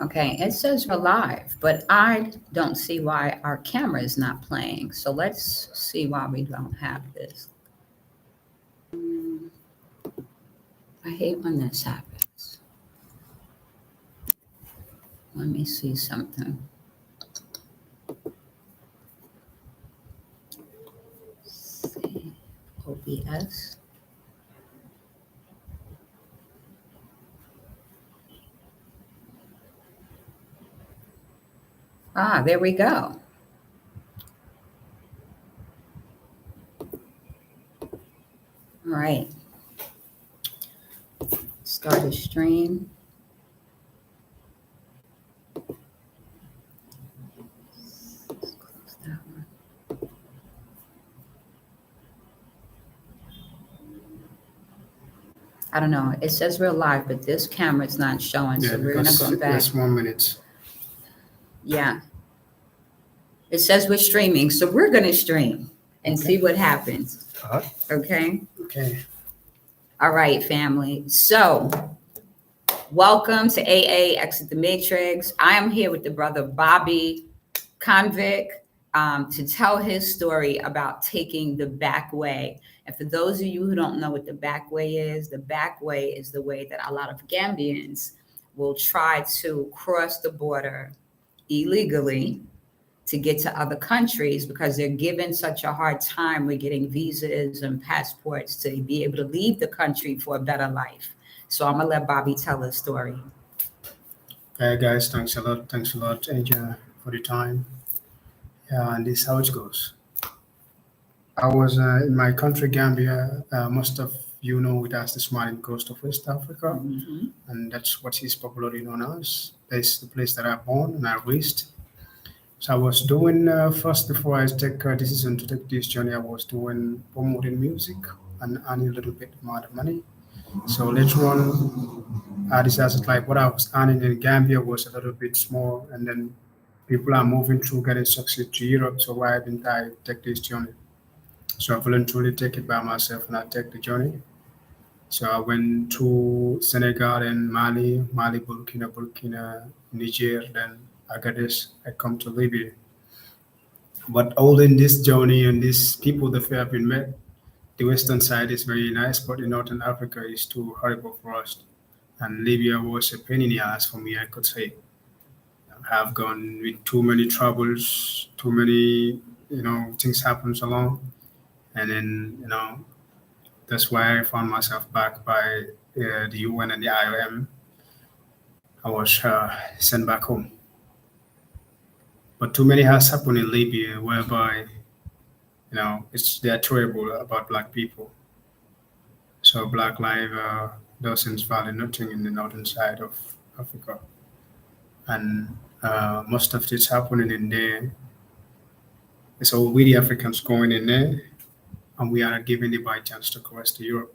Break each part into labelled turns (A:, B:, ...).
A: Okay, it says we're live, but I don't see why our camera is not playing. So let's see why we don't have this. I hate when this happens. Let me see something. See, OBS. Ah, there we go. All right. Start a stream. Let's close that one. I don't know. It says we're live, but this camera's not showing.
B: Yeah,
A: So we're gonna
B: because
A: go back.
B: that's 1 minute.
A: Yeah. It says we're streaming, so we're gonna stream and see what happens. Okay.
B: Okay.
A: All right, family. So welcome to AA Exit the Matrix. I am here with the brother Bobby Konvict to tell his story about taking the Backway. And for those of you who don't know what the Backway is the way that a lot of Gambians will try to cross the border illegally to get to other countries because they're given such a hard time with getting visas and passports to be able to leave the country for a better life. So I'm gonna let Bobby tell his story.
B: Hey guys, thanks a lot. Thanks a lot, Aja, for the time. Yeah, and this is how it goes. I was in my country, Gambia. Most of you know it as the smiling coast of West Africa, and that's what is popularly known as. That's the place that I born and I raised. So I was doing first before I take a decision to take this journey. I was doing promoting music and earning a little bit amount of money. So later on, I decided like what I was earning in Gambia was a little bit small, and then people are moving through getting succeed to Europe. So why didn't I take this journey? So I voluntarily take it by myself and I take the journey. So I went to Senegal and Mali, Burkina, Niger, then Agadez. I come to Libya. But all in this journey and these people that we have been met, the western side is very nice, but the northern Africa is too horrible for us. And Libya was a pain in the ass for me, I could say. I have gone with too many troubles, too many, things happens along. And then, that's why I found myself back by the UN and the IOM. I was sent back home. But too many has happened in Libya whereby, they're terrible about black people. So black life doesn't value nothing in the northern side of Africa. And most of it's happening in there. So we the Africans going in there and we are not given the by chance to cross to Europe.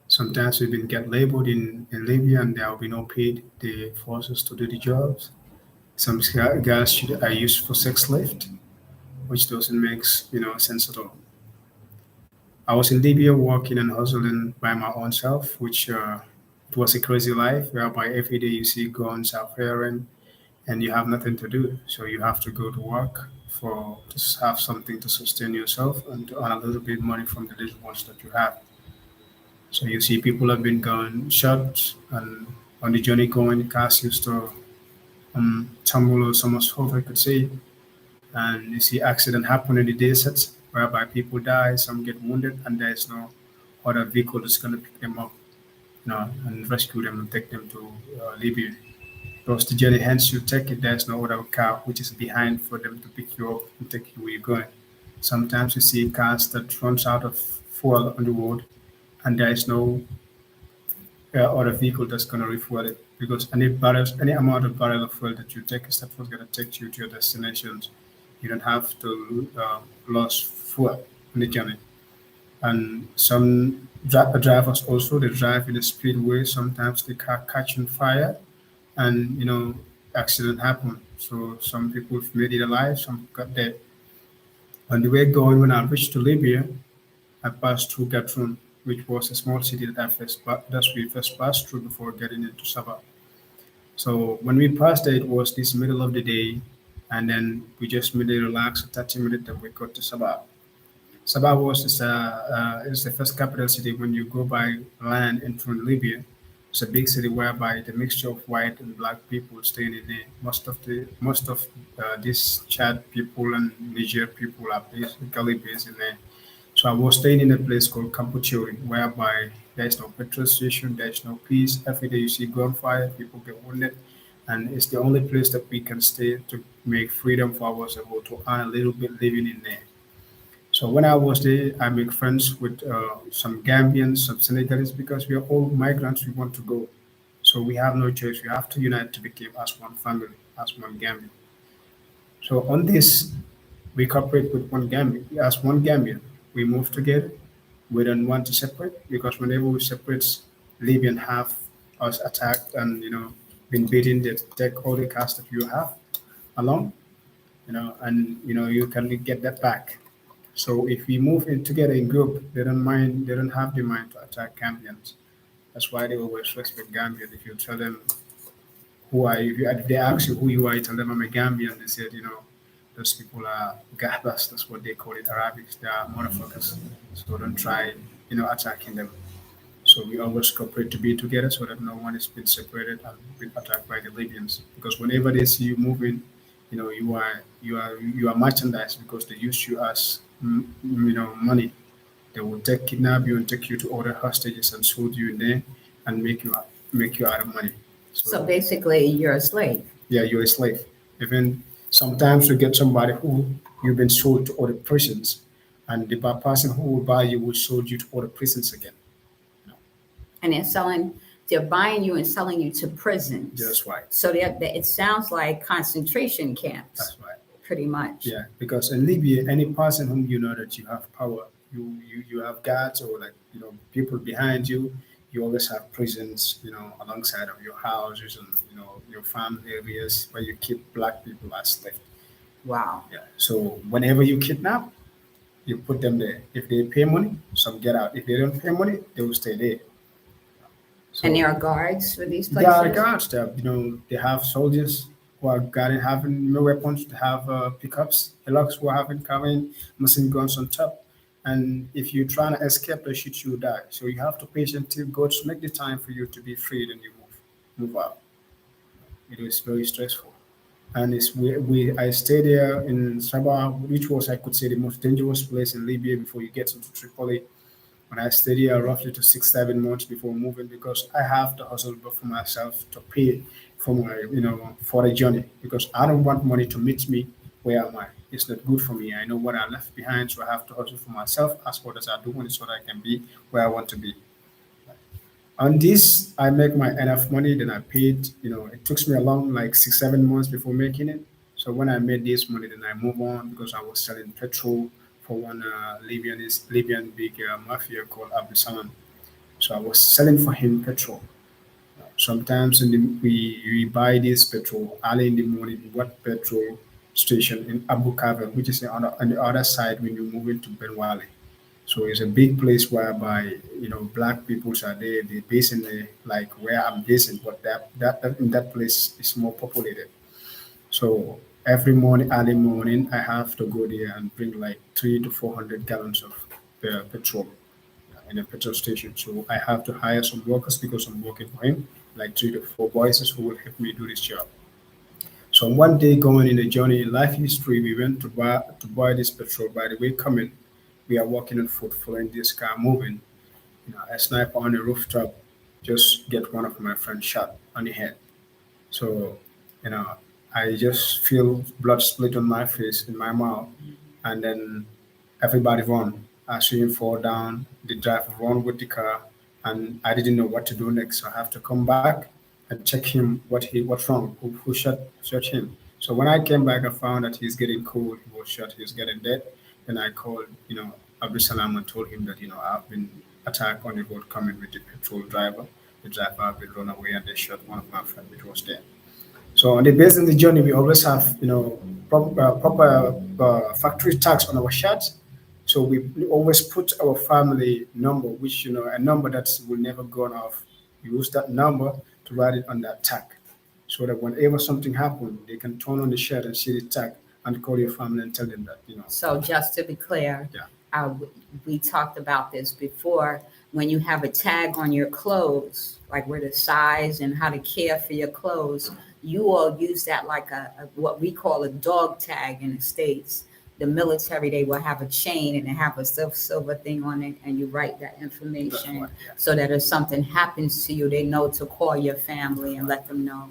B: Sometimes we been get labeled in Libya and there will be no paid the forces to do the jobs. Some guys are used for sex slave, which doesn't make sense at all. I was in Libya working and hustling by my own self, which it was a crazy life whereby every day you see guns out firing and you have nothing to do. So you have to go to work for to have something to sustain yourself and to earn a little bit money from the little ones that you have. So you see people have been gone shot and on the journey going, cars used to tumble or somersault, I could say. And you see accident happen in the desert whereby people die, some get wounded, and there is no other vehicle that's going to pick them up, and rescue them and take them to Libya. Because the journey hence you take it, there's no other car which is behind for them to pick you up and take you where you're going. Sometimes you see cars that runs out of fuel on the road, and there is no other vehicle that's going to refuel it because any amount of barrel of fuel that you take is that's what's going to take you to your destinations. You don't have to lose fuel on the journey. And some drivers also they drive in a speedway. Sometimes the car catch on fire, and accident happen. So some people made it alive, some got dead. On the way going, when I reached to Libya, I passed through Gatun, which was a small city that we first passed through before getting into Sabah. So when we passed it was this middle of the day, and then we just made a relax for 30 minutes, and we got to Sabah. Sabah is the first capital city when you go by land into Libya. It's a big city whereby the mixture of white and black people staying in there. Most of these Chad people and Niger people are basically based in there. So I was staying in a place called Campuchori, whereby there's no petrol station, there's no peace. Every day you see gunfire, people get wounded, and it's the only place that we can stay to make freedom for ourselves to earn a little bit living in there. So when I was there, I make friends with some Gambians, some Senegalese, because we are all migrants. We want to go, so we have no choice. We have to unite to become as one family, as one Gambian. So on this, we cooperate with one Gambian, as one Gambian. We move together. We don't want to separate because whenever we separate, Libyan have us attacked and been beaten. They take all the cash that you have along, and you can get that back. So if we move in together in group, they don't mind. They don't have the mind to attack Gambians. That's why they always respect Gambians. If you tell them who are you, if they ask you who you are, you tell them I'm a Gambian. They said, those people are gabas. That's what they call it, Arabics. They are motherfuckers. So don't try, attacking them. So we always cooperate to be together so that no one is being separated and being attacked by the Libyans. Because whenever they see you moving, you are merchandise because they use you as money. They will kidnap you and take you to other hostages and sold you in there and make you out of money.
A: So
B: So
A: basically, you're a slave.
B: yeah, you're a slave. Even sometimes you get somebody who you've been sold to other prisons, and the person who will buy you will sold you to other prisons again. You know,
A: And they're buying you and selling you to prisons.
B: Just right.
A: So it sounds like concentration camps,
B: That's right.
A: pretty much.
B: Yeah, because in Libya, any person whom you know that you have power, you have guards or like people behind you. You always have prisons, alongside of your houses and your farm areas where you keep black people as slaves.
A: Wow.
B: Yeah. So whenever you kidnap, you put them there. If they pay money, some get out. If they don't pay money, they will stay there.
A: And there
B: So
A: are guards for these
B: there are
A: places?
B: guards. They have soldiers who are guarding, having no weapons. They have pickups, hillocks who are having carrying machine guns on top. And if you try to escape, they shoot you, die. So you have to patiently go to make the time for you to be freed and you move out. It is very stressful. And we I stayed there in Sabah, which was I could say the most dangerous place in Libya before you get into Tripoli. When I stayed here roughly to 6 7 months before moving because I have to hustle for myself to pay for my for the journey because I don't want money to meet me where am I. It's not good for me. I know what I left behind, so I have to hustle for myself as what as I do so that I can be where I want to be. On this, I make my enough money. Then I paid. It took me a long like 6 7 months before making it. So when I made this money, then I move on because I was selling petrol for one Libyan big mafia called Abu Saman. So I was selling for him petrol. Sometimes we buy this petrol early in the morning. What petrol station in Abu Kavel, which is on the other side when you move into Benwali. So it's a big place whereby black peoples are there. They based in like where I'm based, but that in that place is more populated. So every morning, early morning, I have to go there and bring like 300 to 400 gallons of petrol in a petrol station. So I have to hire some workers because I'm working for him, like 3 to 4 boys who will help me do this job. So one day going in a journey in life history, we went to buy this petrol. By the way, coming, we are walking on foot, following this car moving. A sniper on a rooftop just get one of my friends shot on the head. So, you know, I just feel blood split on my face, in my mouth, and then everybody run. I see him fall down. The driver run with the car, and I didn't know what to do next. So I have to come back and check him what's wrong, who shot him. So when I came back, I found that he's getting cold. He was shot. He's getting dead. Then I called, Abdul Salam and told him that I've been attacked on the road coming with the petrol driver. The driver had been run away, and they shot one of my friends, which was there. So on the base in the journey, we always have proper factory tags on our shirts. So we always put our family number, which a number that will never go off. We use that number to write it on that tag. so that whenever something happened, they can turn on the shirt and see the tag and call your family and tell them that,
A: So just to be clear,
B: Yeah.
A: we talked about this before. When you have a tag on your clothes, like where the size and how to care for your clothes, you all use that like what we call a dog tag in the States. The military, they will have a chain and they have a silver thing on it, and you write that
B: That's
A: information
B: right, yeah.
A: so that if something happens to you, they know to call your family and let them know.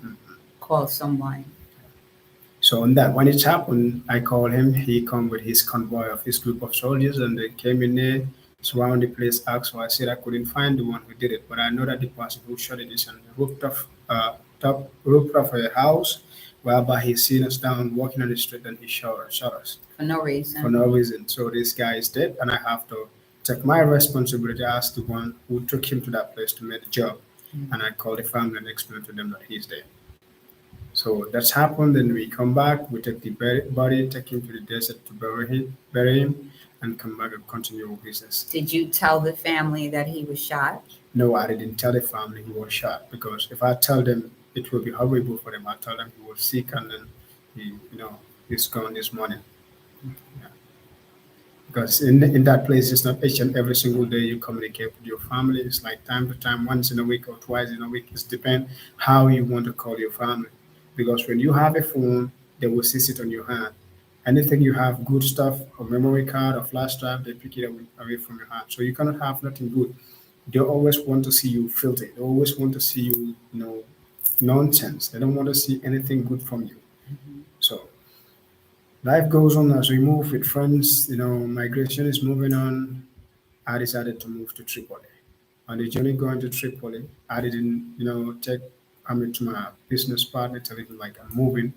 A: Call someone.
B: So on that, when it happened, I called him. He come with his convoy of his group of soldiers, and they came in there, surround the place, asked. So I said I couldn't find the one who did it, but I know that the person who shot it is on the rooftop of a house, whereby he seen us down walking on the street, and he shot us
A: For no
B: for
A: reason.
B: no reason. So this guy is dead, and I have to take my responsibility as the one who took him to that place to make the job. And I called the family and explained to them that he's dead. So that's happened. Then we come back, we take the body, take him to the desert to bury him, and come back and continue our business.
A: Did you tell the family that he was shot?
B: No, I didn't tell the family he was shot because if I tell them, it will be horrible for them. I tell them he was sick and then he's gone this morning. Yeah. Because in that place, it's not each and every single day you communicate with your family. It's like time to time, once in a week or twice in a week. It depends how you want to call your family. Because when you have a phone, they will see it on your hand. Anything you have good stuff, or memory card or flash drive, they pick it away from your hand. So you cannot have nothing good. They always want to see you filthy. They always want to see you, nonsense. They don't want to see anything good from you. So life goes on as we move with friends. Migration is moving on. I decided to move to Tripoli. On the journey going to Tripoli, I didn't, take to my business partner, tell him like I'm moving.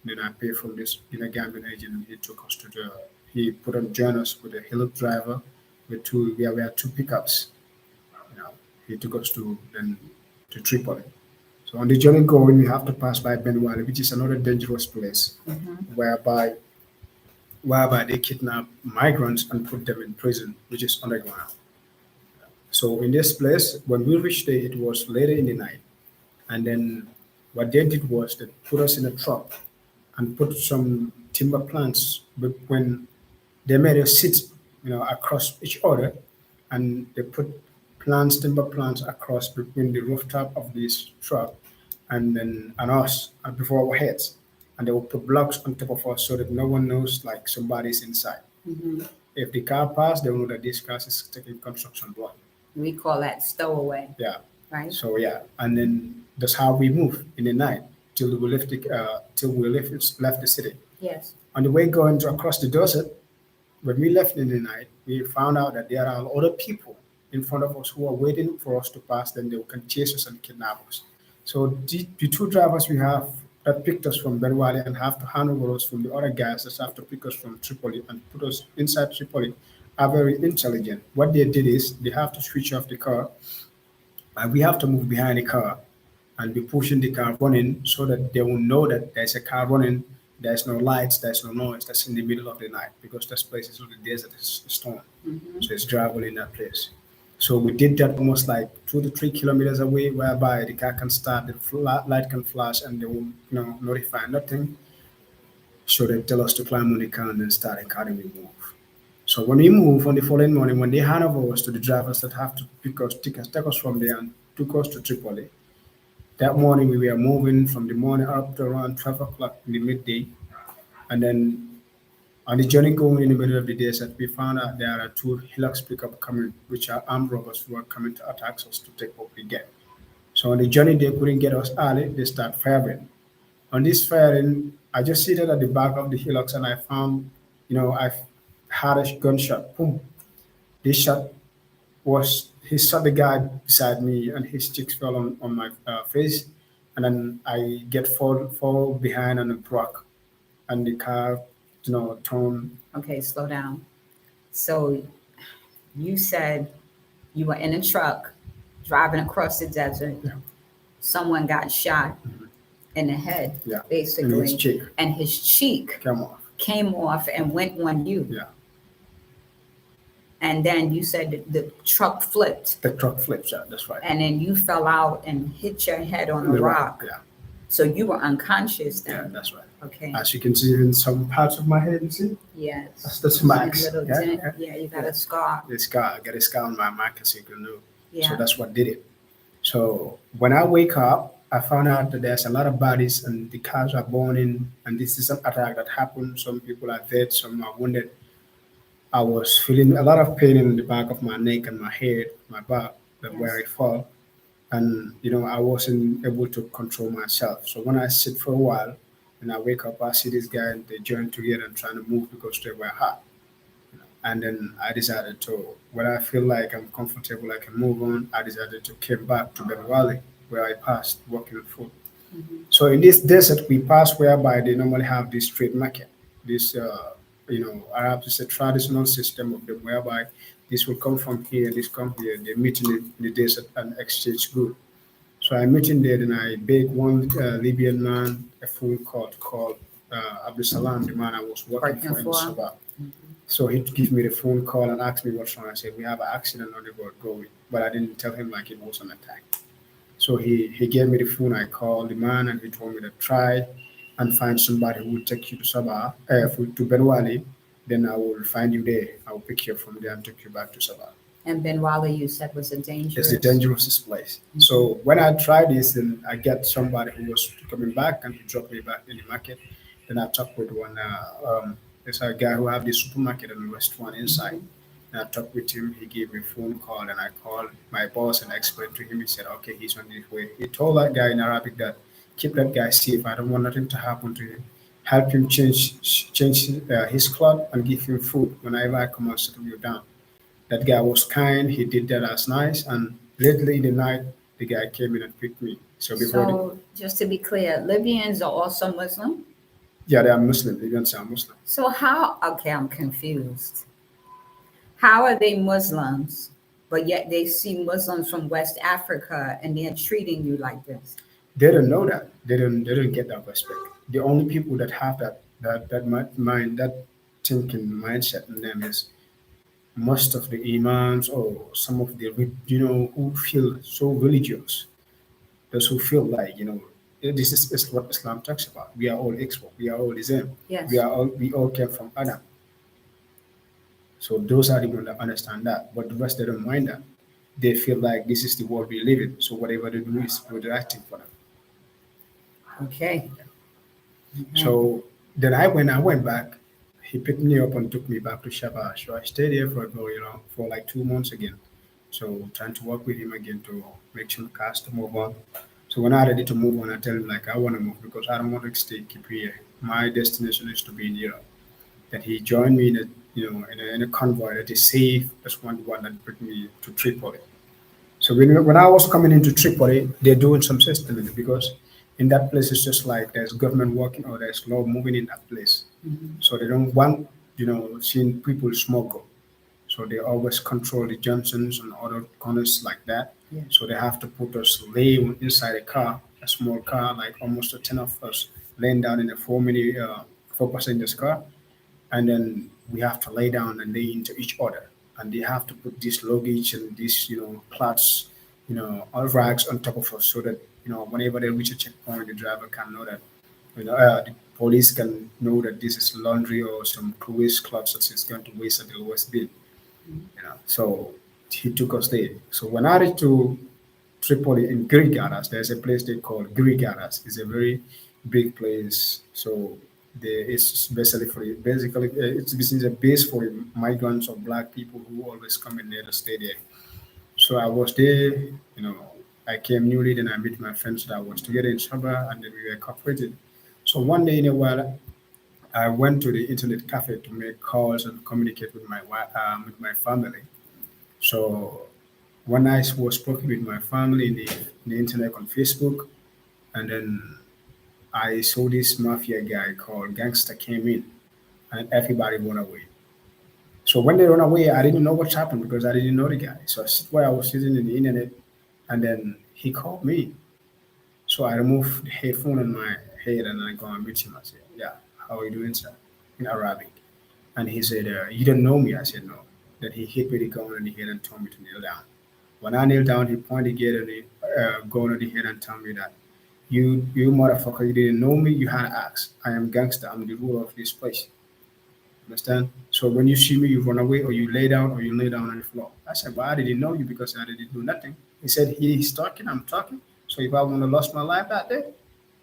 B: Then I pay from this Gambian agent, and he took us to he put on join us with a hillock driver with two. We had two pickups. He took us to Tripoli. So on the journey going, we have to pass by Benwali, which is another dangerous place, whereby they kidnap migrants and put them in prison, which is underground. So in this place, when we reached there, it was later in the night. And then what they did was they put us in a truck and put some timber plants. But when they made us sit, across each other, and they put timber plants across between the rooftop of this truck and us and before our heads. And they will put blocks on top of us so that no one knows like somebody's inside. If the car passed, they will know that this car is taking construction work.
A: We call that stowaway,
B: Yeah.
A: right?
B: So yeah, and then that's how we move in the night till we left the city.
A: Yes.
B: On the way going across the desert, when we left in the night, we found out that there are other people in front of us who are waiting for us to pass. Then they can chase us and kidnap us. So the two drivers we have that picked us from Benwali and have to hand over us from the other guys that have to pick us from Tripoli and put us inside Tripoli are very intelligent. What they did is they have to switch off the car and we have to move behind the car and be pushing the car running so that they will know that there's a car running, there's no lights, there's no noise, that's in the middle of the night because this place is on the desert, it's storm. So it's drivable in that place. So we did that almost like 2 to 3 kilometers away, whereby the car can start, the light can flash, and they will, notify nothing. So they tell us to climb on the car and then start the car and we move. So when we move on the following morning, when they hand over us to the drivers that have to take us from there and took us to Tripoli, that morning we were moving from the morning up to around 12 o'clock in the midday. And then on the journey going in the middle of the desert, we found out there are two Hilux pickup coming, which are armed robbers who are coming to attack us to take what we get. So on the journey, they couldn't get us early. They start firing. On this firing, I just seated at the back of the Hilux and I found, I had a gunshot. Boom. This shot he shot the guy beside me and his cheeks fell on my face. And then I fall behind on a rock and the car, turned.
A: Okay, slow down. So you said you were in a truck driving across the desert.
B: Yeah.
A: Someone got shot in the head,
B: Yeah.
A: basically.
B: And his cheek
A: And his cheek
B: came off.
A: and went on you.
B: Yeah.
A: And then you said that the truck flipped.
B: The truck flips, yeah, that's right.
A: And then you fell out and hit your head on a rock.
B: Yeah.
A: So you were unconscious
B: Yeah,
A: then?
B: that's right.
A: Okay.
B: As you can see in some parts of my head, you see,
A: Yes.
B: that's the
A: See
B: marks.
A: little
B: Yeah,
A: dent.
B: yeah,
A: Yeah, you got
B: yeah.
A: a scar.
B: The scar, I got a scar on my mark, as you can know. So
A: Yeah.
B: that's what did it. So when I wake up, I found out that there's a lot of bodies and the cars are burning, and this is an attack that happened. Some people are dead, some are wounded. I was feeling a lot of pain in the back of my neck and my head, my back, that where
A: Yes.
B: I fall. And I wasn't able to control myself. So when I sit for a while and I wake up, I see this guy and they join together and trying to move because they were hot. And then I decided to, when I feel like I'm comfortable, I can move on. I decided to came back to Benwali, where I passed working on food.
A: Hmm.
B: So in this desert, we pass whereby they normally have this street market. This, Arabs is a traditional system of them whereby this will come from here, this come here. They meet in the desert and exchange goods. So I met him there, and I begged one Libyan man a phone call to call Abdul Salam, the man I was working
A: Working
B: for in the
A: for.
B: suburb.
A: Mhm.
B: So he gave me the phone call and asked me what's wrong. I said, we have an accident on the road going. But I didn't tell him like it was an attack. So he gave me the phone. I called the man and he told me to try and find somebody who will take you to Sabah, to Benwali. Then I will find you there. I will pick you up from there and take you back to Sabah.
A: And Benwala, you said, was a
B: It's the
A: dangerous.
B: dangerous place. So when I tried this, and I get somebody who was coming back, and he dropped me back in the market. Then I talked with one. There's a guy who have the supermarket and restaurant inside.
A: Mhm.
B: And I talked with him. He gave me a phone call, and I called my boss and explained to him. He said, "Okay, he's on his way." He told that guy in Arabic that keep that guy safe. I don't want nothing to happen to him. Help him change his clothes and give him food whenever I come and settle you down. That guy was kind. He did that as nice. And lately in the night, the guy came in and picked me. So
A: So just to be clear, Libyans are also Muslim?
B: yeah, they are Muslim. Libyans are Muslim.
A: So how, okay, I'm confused. How are they Muslims, but yet they see Muslims from West Africa and they're treating you like this?
B: They don't know that. They don't get that respect. The only people that have that mind, that thinking mindset in them is most of the imams or some of the who feel so religious. Those who feel like this is what Islam talks about. We are all equal. We are all the same. We
A: Yes.
B: are all we all came from Adam. So those are the ones that understand that. But the rest they don't mind that. They feel like this is the world we live in. So whatever they do is the right thing for them.
A: Okay. Okay.
B: So then I went back. He picked me up and took me back to Shabbat. So I stayed there for like 2 months again. So trying to work with him again to make some cars to move on. So when I ready to move on, I tell him like I want to move because I don't want to stay keep here. My destination is to be in Europe. That he joined me in a convoy that is safe. That's one that brought me to Tripoli. So when I was coming into Tripoli, they're doing some system in it because in that place it's just like there's government working or there's law moving in that place.
A: Mhm.
B: So they don't want seeing people smuggle. So they always control the Johnsons and other corners like that.
A: Yeah.
B: So they have to put us laying inside a car, a small car, like almost a 10 of us, laying down in a four passengers car, and then we have to lay down and lay into each other, and they have to put this luggage and these cloths, all rags on top of us, so that whenever they reach a checkpoint, the driver can know that the police can know that this is laundry or some cruise clothes that is going to waste at the lowest bid. So he took us there. So when I reached to Tripoli in Greek Garas, there's a place they call Greek Garas. It's a very big place. So there is basically it's a base for migrants or black people who always come in there to stay there. So I was there, I came newly, then I met my friends that I was together in Sabah, and then we were cooperating. So one day in a while, I went to the internet cafe to make calls and communicate with my family. So one night was spoken with my family in the internet on Facebook, and then I saw this mafia guy called Gangster came in, and everybody went away. So when they run away, I didn't know what happened because I didn't know the guy. So while I was sitting in the internet, and then he called me. So I removed the headphone on my head and I go and meet him. I said, "Yeah, how are you doing, sir?" In Arabic. And he said, "You don't know me." I said, "No." Then he hit me the gun on the head and told me to kneel down. When I knelt down, he pointed again at the gun on the head and told me that You motherfucker, you didn't know me. You had to ask. I am gangster. I'm the ruler of this place. Understand? So when you see me, you run away or you lay down or you lay down on the floor. I said, well, I didn't know you because I didn't do nothing. He said, he's talking, I'm talking. So if I want to lost my life that day,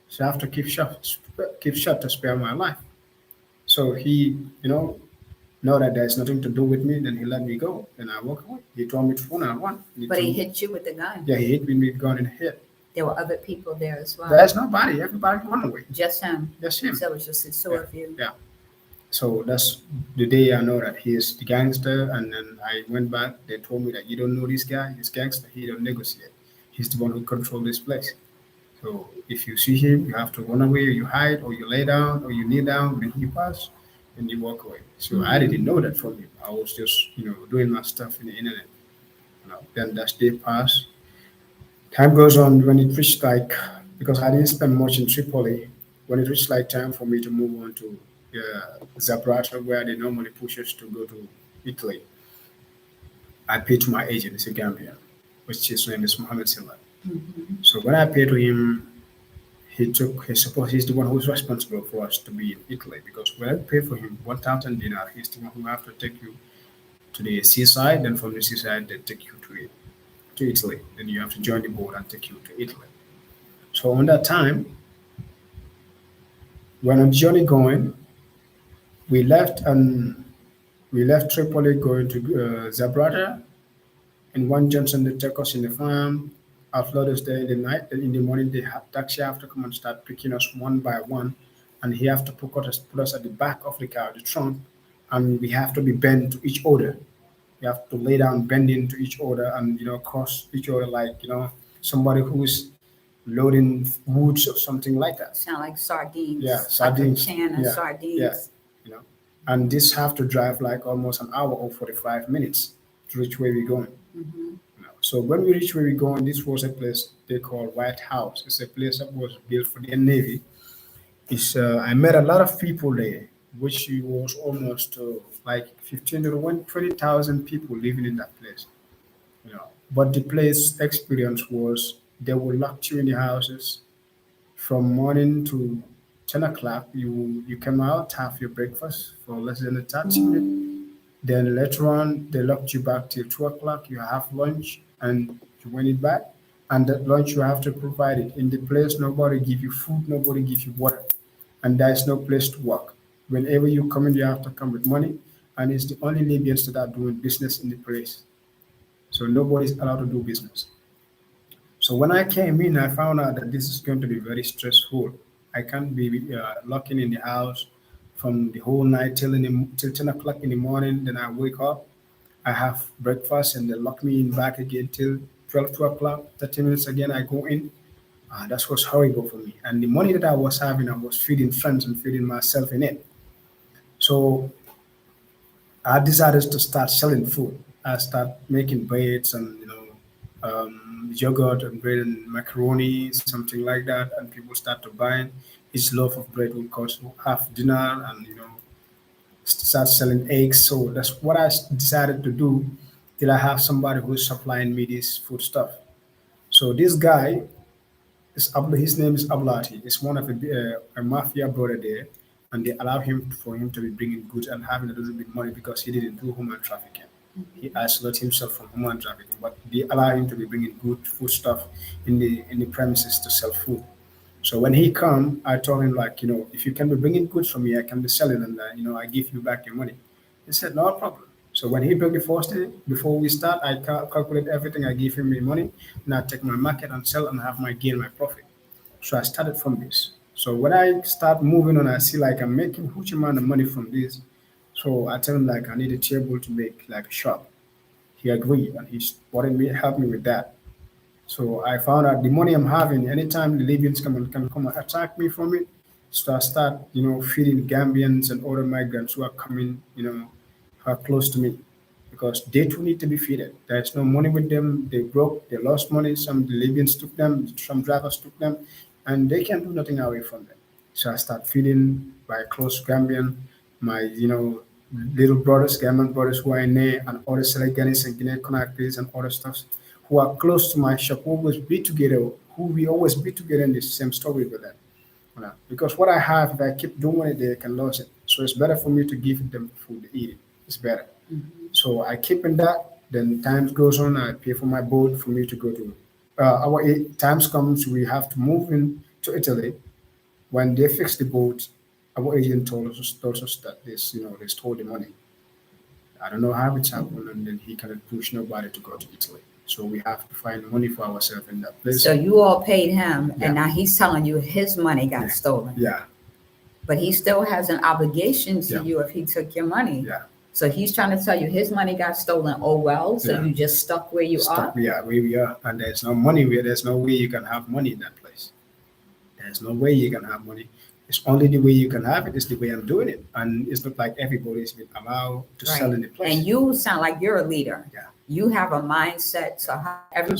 B: so I have to keep shut to spare my life. So he, know that there's nothing to do with me. Then he let me go. Then I walk away. He told me to phone and run.
A: But he hit you with the gun.
B: Yeah, he hit me with the gun in the head.
A: There were other people there as well.
B: There's nobody. Everybody run away.
A: Just him.
B: Just him.
A: So it was just the two of you.
B: Yeah. So that's the day I know that he is the gangster. And then I went back. They told me that you don't know this guy. He's gangster. He don't negotiate. He's the one who control this place. So if you see him, you have to run away, or you hide, or you lay down, or you kneel down when he pass, and you walk away. So I didn't know that from him. I was just, doing my stuff in the internet. Then that day passed. Time goes on when it reached like, because I didn't spend much in Tripoli, when it reached like time for me to move on to Zabrata, where they normally push us to go to Italy, I paid to my agent, it's a Gambian, which his name is Mohammed Silla. So when I paid to him, he's the one who's responsible for us to be in Italy because when I pay for him 1,000 dinar, he's the one who have to take you to the seaside, then from the seaside they take you to Italy. Then you have to join the boat and take you to Italy. So on that time, when on journey going, we left Tripoli going to Zabrata, and one Johnson they take us in the farm, offload us there in the night. Then in the morning they have taxi have to come and start picking us one by one, and he have to put us at the back of the car, the trunk, and we have to be bent to each other. You have to lay down, bend into each other, and cross each other like somebody who's loading woods or something like that.
A: Sound like sardines.
B: Yeah, sardines.
A: Like a can of
B: Yeah,
A: sardines.
B: yeah, you know. And this have to drive like almost an hour or 45 minutes to reach where we're going. So when we reach where we're going, this was a place they call White House. It's a place that was built for the Navy. I met a lot of people there, which was almost like 15 to 20,000 people living in that place. But the place experience was they will lock you in the houses from morning to 10 o'clock. You come out, have your breakfast for less than a 30 minutes. Then later on, they locked you back till 2 o'clock. You have lunch and you win it back. And that lunch you have to provide it. In the place, nobody give you food, nobody give you water. And there is no place to work. Whenever you come in, you have to come with money. And it's the only Libyans that are doing business in the place. So nobody's allowed to do business. So when I came in, I found out that this is going to be very stressful. I can't be locking in the house from the whole night till 10 o'clock in the morning. Then I wake up, I have breakfast, and they lock me in back again till 12, 2 o'clock, 30 minutes again, I go in. That was horrible for me. And the money that I was having, I was feeding friends and feeding myself in it. So I decided to start selling food. I start making breads and yogurt and bread and macaroni, something like that, and people start to buy it. Each loaf of bread will cost half dinar, and start selling eggs. So that's what I decided to do till I have somebody who is supplying me this food stuff. So this guy his name is Ablati. It's one of a mafia brother there, and they allow him for him to be bringing goods and having a little bit money because he didn't do human trafficking. He isolated himself from human trafficking, but they allow him to be bringing good food stuff in the premises to sell food. So when he come, I told him like, if you can be bringing goods for me, I can be selling, and I give you back your money. He said no problem. So when he bring the first day, before we start, I calculate everything. I give him the money, and I take my market and sell and have my gain, my profit. So I started from this. So when I start moving on, I see like I'm making huge amount of money from this. So I tell him like I need a table to make like a shop. He agreed, and he wanted me help me with that. So I found out the money I'm having, anytime the Libyans can come and attack me from it, so I start, feeding Gambians and other migrants who are coming, who are close to me. Because they too need to be fed. There's no money with them, they broke, they lost money, some the Libyans took them, some drivers took them, and they can do nothing away from them. So I start feeding my close Gambian, my, little brothers, Gambian brothers who are in there, and other Senegalese and Guinea Conakry and other stuff who are close to my shop, who always be together, who we always be together in the same story with them. Because what I have, if I keep doing it, they can lose it. So it's better for me to give them food to eat it. It's better. So I keep in that. Then times goes on, I pay for my boat for me to go to. Times comes, we have to move in to Italy. When they fix the boat, our agent told us that they stole the money. I don't know how it's happened, and then he cannot push nobody to go to Italy. So we have to find money for ourselves in that place.
A: So you all paid him,
B: Yeah.
A: and now he's telling you his money got
B: Yeah.
A: stolen.
B: Yeah,
A: But he still has an obligation to
B: Yeah.
A: you if he took your money.
B: yeah.
A: So he's trying to tell you his money got stolen. Oh well, so
B: Yeah.
A: you just stuck where you are.
B: Yeah, where we are, and there's no money. There's no way you can have money in that place. There's no way you can have money. It's only the way you can have it is the way I'm doing it, and it's not like everybody's been allowed to sell in the place.
A: And you sound like you're a leader.
B: Yeah.
A: You have a mindset to have every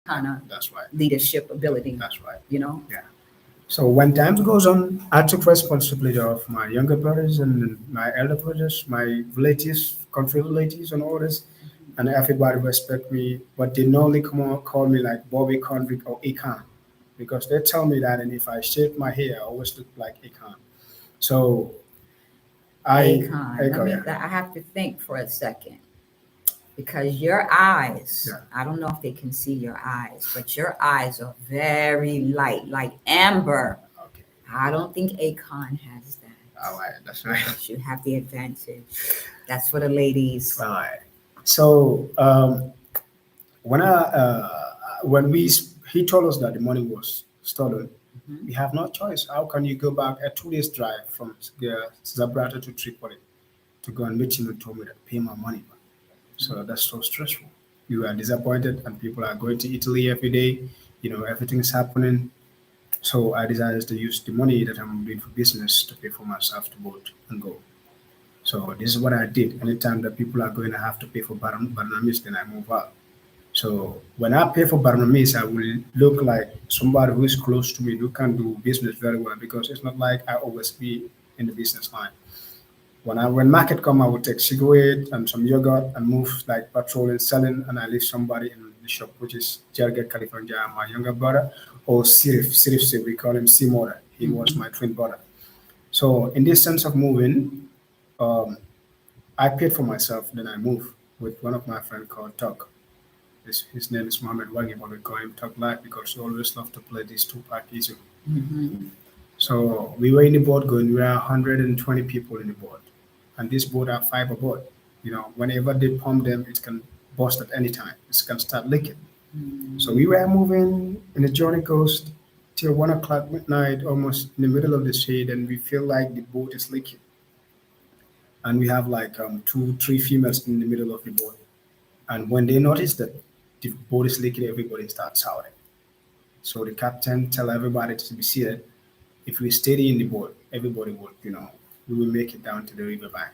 A: kind of
B: That's right.
A: leadership ability.
B: That's right.
A: You know.
B: So when time goes on, I took responsibility of my younger brothers and my elder brothers, my relatives, country relatives, and all this, and everybody respect me. But they normally come on call me like Bobby Konvict or Akan, because they tell me that, and if I shave my hair, I always look like Akan. So
A: Akon.
B: Akon,
A: I have to think for a second. Because your eyes,
B: Yeah.
A: I don't know if they can see your eyes, but your eyes are very light, like amber.
B: Okay,
A: I don't think Akon has that.
B: all right, that's right.
A: You have the advantage. That's for the ladies.
B: All right. So when he told us that the money was stolen,
A: Mhm.
B: we have no choice. How can you go back a 2 days drive from Zabrata to Tripoli to go and meet him and told me that pay my money back? So that's so stressful. You are disappointed, and people are going to Italy every day. Everything's happening. So I decided to use the money that I'm doing for business to pay for myself to boat and go. So this is what I did. Anytime that people are going to have to pay for Barnamis, then I move out. So when I pay for Barnamis, I will look like somebody who is close to me who can do business very well, because it's not like I always be in the business line. When market come, I will take cigarette and some yogurt and move like patrolling, selling, and I leave somebody in the shop, which is Jarget, California, my younger brother, or Sirif, we call him Seymour. He was my twin brother. So in this sense of moving, um, I paid for myself, then I moved with one of my friends called Tuck. His name is Mohammed Wagi, but we call him Tuck Life because he always loved to play these two-pack easy.
A: Mhm.
B: So we were in the boat going, we are 120 people in the boat. And this boat are fiber boat. Whenever they pump them, it can burst at any time. It can start leaking. So we were moving in the journey coast till 1 o'clock midnight, almost in the middle of the sea, and we feel like the boat is leaking. And we have like two, three females in the middle of the boat. And when they notice that the boat is leaking, everybody starts shouting. So the captain tell everybody to be seated. If we stay in the boat, everybody would, we will make it down to the riverbank.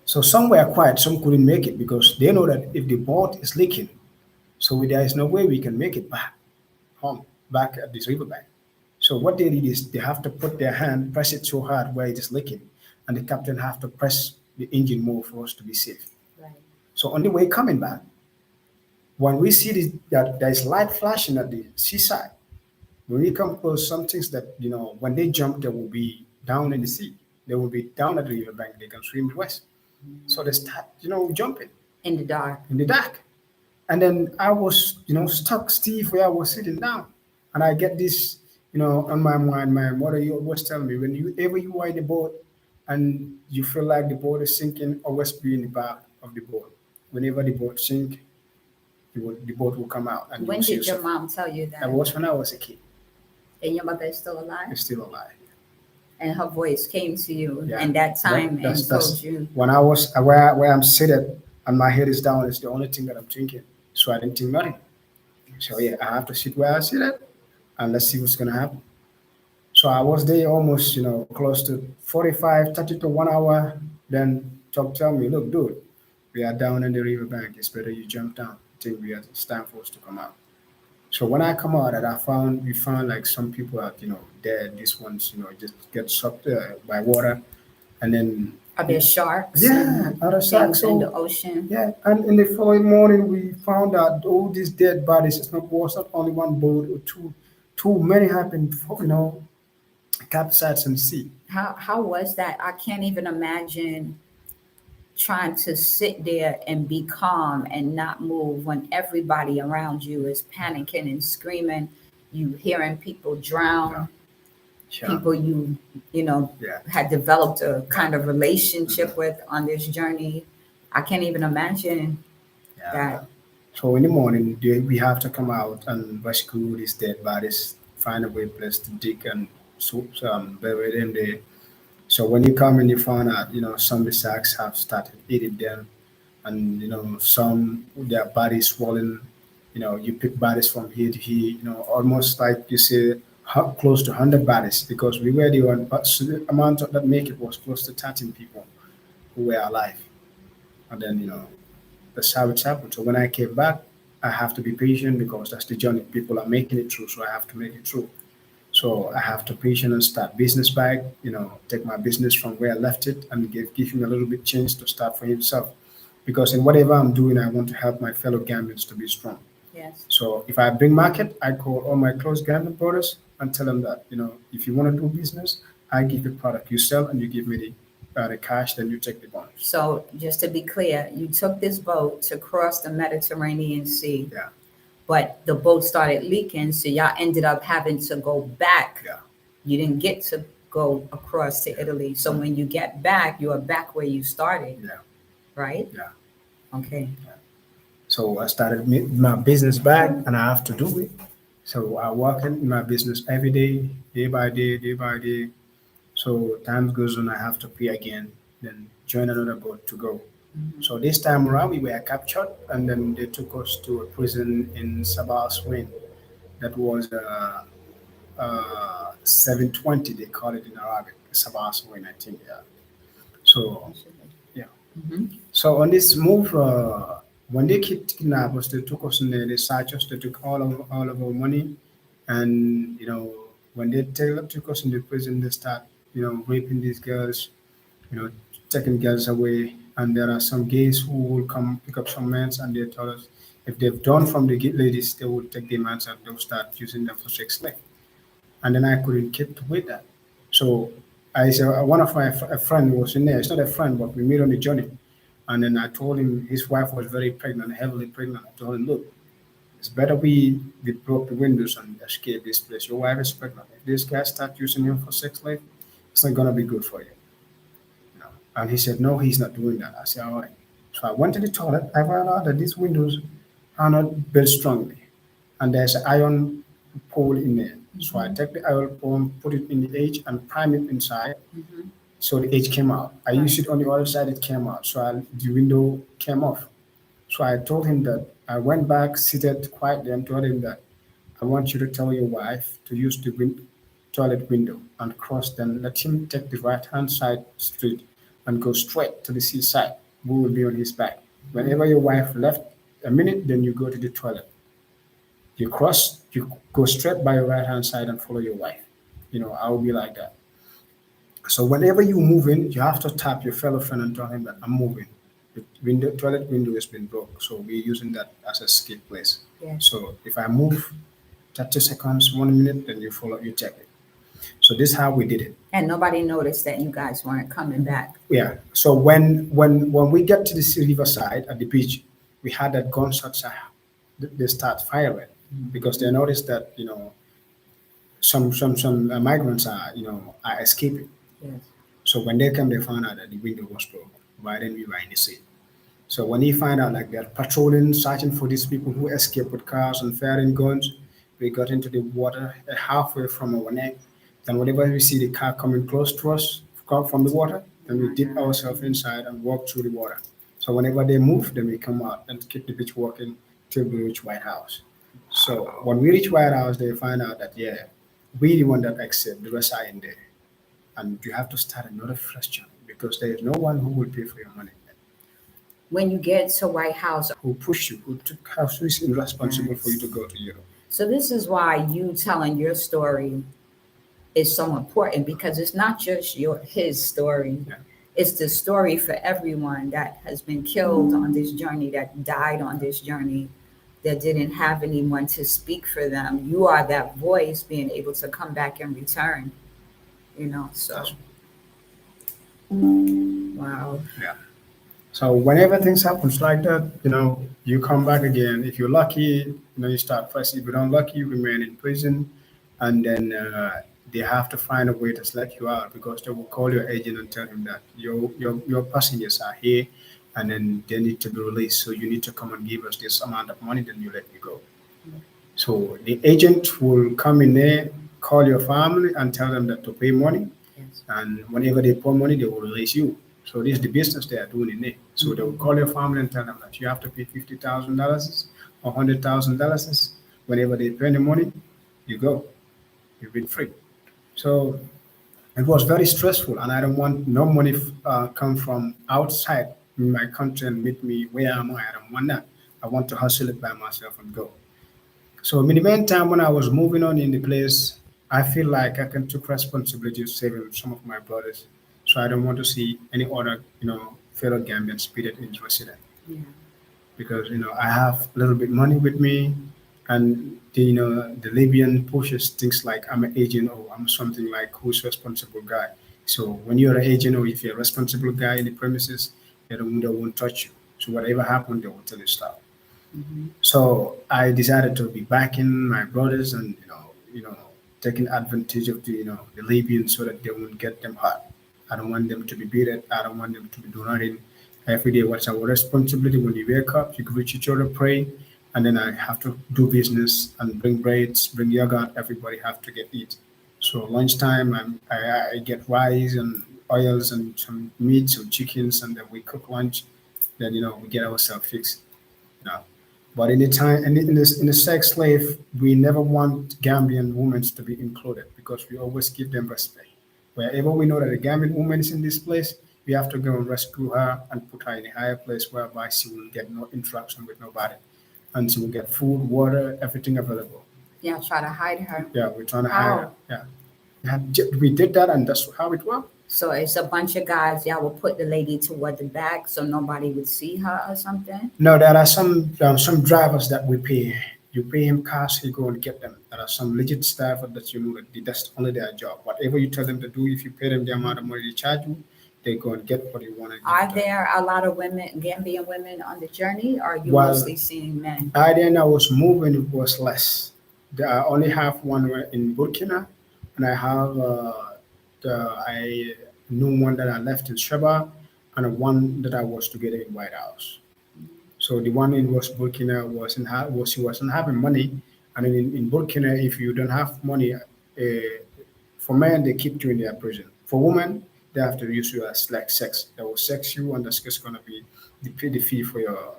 B: So some were quiet, some couldn't make it because they know that if the boat is leaking, so there is no way we can make it back home, back at this riverbank. So what they did is they have to put their hand, press it so hard where it is leaking, and the captain have to press the engine more for us to be safe.
A: Right.
B: So on the way coming back, when we see that there is light flashing at the seaside, when we come close, some things that, when they jump, they will be down in the sea. They will be down at the riverbank. They can swim the west. So they start, jumping
A: In the dark.
B: in the dark. And then I was, stuck, Steve, where I was sitting down. And I get this, on my mind. My mother you always tell me, whenever you are in the boat and you feel like the boat is sinking, always be in the back of the boat. Whenever the boat sink, the boat will come out. And you
A: When
B: will see
A: did your
B: yourself.
A: mom tell you that?
B: That was when I was a kid.
A: And your mother is still alive?
B: It's still alive.
A: And her voice came to you
B: Yeah.
A: in that time
B: That's-
A: and
B: that's-
A: told you.
B: When I was where I'm seated and my head is down, it's the only thing that I'm thinking. So I didn't think nothing. So yeah, I have to sit where I seated and let's see what's gonna happen. So I was there almost, close to 45, 30 to 1 hour. Then Chuck tell me, look, dude, we are down in the riverbank. It's better you jump down. I think it's time for us to come out. So when I come out, and we found like some people are, dead. These ones, just get sucked by water, and then
A: Are there sharks
B: Yeah,
A: and
B: out of sack.
A: things in the
B: So
A: ocean?
B: yeah, and in the following morning we found out all these dead bodies. Was not only one boat or two. Too many happened. Capsized in the sea.
A: How was that? I can't even imagine trying to sit there and be calm and not move when everybody around you is panicking and screaming. You hearing people
B: Yeah,
A: drown,
B: yeah,
A: people you
B: yeah,
A: had developed a
B: yeah,
A: kind of relationship with on this journey. I can't even imagine
B: yeah.
A: that.
B: So in the morning, we have to come out and rescue these dead bodies, find a way place to dig and bury them there. So when you come and you find out, some of the sharks have started eating them, and some their bodies swollen. You pick bodies from here to here. Almost like you say, close to 100 bodies because we were the one, but so the amount that make it was close to 13 people who were alive, and then that's how it's happened. So when I came back, I have to be patient because that's the journey. People are making it through, so I have to make it through. So I have to patient and start business back. Take my business from where I left it and give him a little bit chance to start for himself. Because in whatever I'm doing, I want to help my fellow Gambians to be strong.
A: Yes.
B: So if I bring market, I call all my close Gambian brothers and tell them that if you want to do business, I give the product you sell and you give me the cash, then you take the bonus.
A: So just to be clear, you took this boat to cross the Mediterranean Sea,
B: Yeah,
A: but the boat started leaking, so y'all ended up having to go back.
B: yeah,
A: You didn't get to go across to Italy. So when you get back, you are back where you started,
B: yeah,
A: right?
B: yeah.
A: Okay.
B: So I started my business back, and I have to do it. So I work in my business every day, day by day, day by day. So time goes on, I have to pay again, then join another boat to go.
A: Mhm.
B: So this time around, we were captured, and then they took us to a prison in Sabah, Spain. That was 720, they call it in Arabic, Sabah, Spain, I think. Yeah. So yeah.
A: Mhm.
B: So on this move, when they kidnapped us, they took us in there, they searched us, they took all of our money, and when they took us in the prison, they start raping these girls, you know taking girls away, and there are some gays who will come pick up some men, and they tell us if they've done from the ladies, they will take the men and they'll start using them for sex slave, and then I couldn't keep with that. So I said one of my a friend was in there. It's not a friend, but we meet on the journey. And then I told him his wife was very pregnant, heavily pregnant. I told him, look, it's better we broke the windows and escape this place. Your wife is pregnant. If this guy start using him for sex life, it's not gonna be good for you. And he said, no, he's not doing that. I said, all right. So I went to the toilet. I found out that these windows are not built strongly, and there's an iron pole in there. So I take the iron pole, put it in the edge, and prime it inside.
A: Mhm.
B: So the edge came out. I
A: Right.
B: used it on the other side, it came out. So the window came off. So I told him that I went back, seated quietly, and told him that I want you to tell your wife to use the toilet window and cross, then let him take the right hand side street and go straight to the seaside. We will be on his back. Whenever your wife left a minute, then you go to the toilet. You cross, you go straight by your right hand side and follow your wife. I will be like that. So whenever you move in, you have to tap your fellow friend and tell him that I'm moving. The toilet window has been broke, so we're using that as a escape place.
A: Yes.
B: So if I move 30 seconds, 1 minute, then you follow, you check it. So this is how we did it.
A: And nobody noticed that you guys weren't coming back.
B: Yeah. So when we get to the riverside at the beach, we had that gunshot sound. They start firing because they noticed that some migrants are escaping.
A: Yes.
B: So when they came, they found out that the window was broken. By then we were in the sea. So when he find out like they're patrolling, searching for these people who escaped with cars and firing guns, we got into the water halfway from our neck. Then whenever we see the car coming close to us come from the water, then we dip ourselves inside and walk through the water. So whenever they move, then we come out and keep the beach walking till we reach White House. So when we reach White House, they find out that yeah, we the one that accept, the rest are in there. And you have to start another fresh journey because there is no one who will pay for your money.
A: When you get to White House,
B: Who push you, who is responsible for you to go to Europe.
A: so this is why you telling your story is so important because it's not just his story.
B: Yeah.
A: it's the story for everyone that has been killed on this journey, that died on this journey, that didn't have anyone to speak for them. You are that voice being able to come back and return, so
B: That's,
A: wow.
B: yeah. So whenever things happens like that, you come back again. If you're lucky, you start fresh. If you're not lucky, you remain in prison, and then they have to find a way to let you out because they will call your agent and tell him that your passengers are here, and then they need to be released. So you need to come and give us this amount of money, then you let me go. So the agent will come in there, call your family, and tell them that to pay money,
A: Yes.
B: and whenever they pay money, they will release you. So this is the business they are doing in there. So they will call your family and tell them that you have to pay $50,000 or $100,000. Whenever they pay the money, you go. You've been free. So it was very stressful, and I don't want no money come from outside my country and meet me where am I. I don't want that. I want to hustle it by myself and go. So in the meantime, when I was moving on in the place, I feel like I can took responsibility of saving some of my brothers. So I don't want to see any other, fellow Gambians be that interested
A: Yeah.
B: because I have a little bit money with me, and the Libyan pushes things like I'm an agent or I'm something like who's responsible guy. So when you're an agent or if you're a responsible guy in the premises, they won't touch you. So whatever happened, they will tell you stop.
A: Hmm.
B: So I decided to be backing my brothers and taking advantage of the Libyans so that they won't get them hurt. I don't want them to be beaten. I don't want them to be doing nothing. Every day, what's our responsibility? When you wake up, you greet each other, pray, and then I have to do business and bring breads, bring yogurt. Everybody have to get eat. So lunchtime, I get rice and oils and some meat, some chickens, and then we cook lunch. Then we get ourselves fixed. No. But in the time in the sex slave, we never want Gambian women to be included because we always give them respect. Wherever we know that a Gambian woman is in this place, we have to go and rescue her and put her in a higher place whereby she will get no interaction with nobody. And she will get food, water, everything available.
A: Yeah, try to hide her.
B: Yeah, we're trying to hide her.
A: How?
B: Yeah. We did that and that's how it worked.
A: So it's a bunch of guys. Y'all will put the lady toward the back so nobody would see her or something.
B: No, there are some drivers that we pay. You pay him cash, he go and get them. There are some legit staff that that's only their job. Whatever you tell them to do, if you pay them the amount of money they charge you, they go and get what you want to
A: Are
B: get.
A: there a lot of women, Gambian women, on the journey? Or are you
B: Well,
A: mostly seeing men?
B: then I was moving, it was less. I only have one in Burkina, and I have I knew one that I left in Sheba, and one that I was together in White House. So the one in West Burkina he wasn't having money, and in Burkina, if you don't have money, for men they keep you in their prison. For women, they have to use you as like sex. They will sex you, and that's just gonna be the fee for your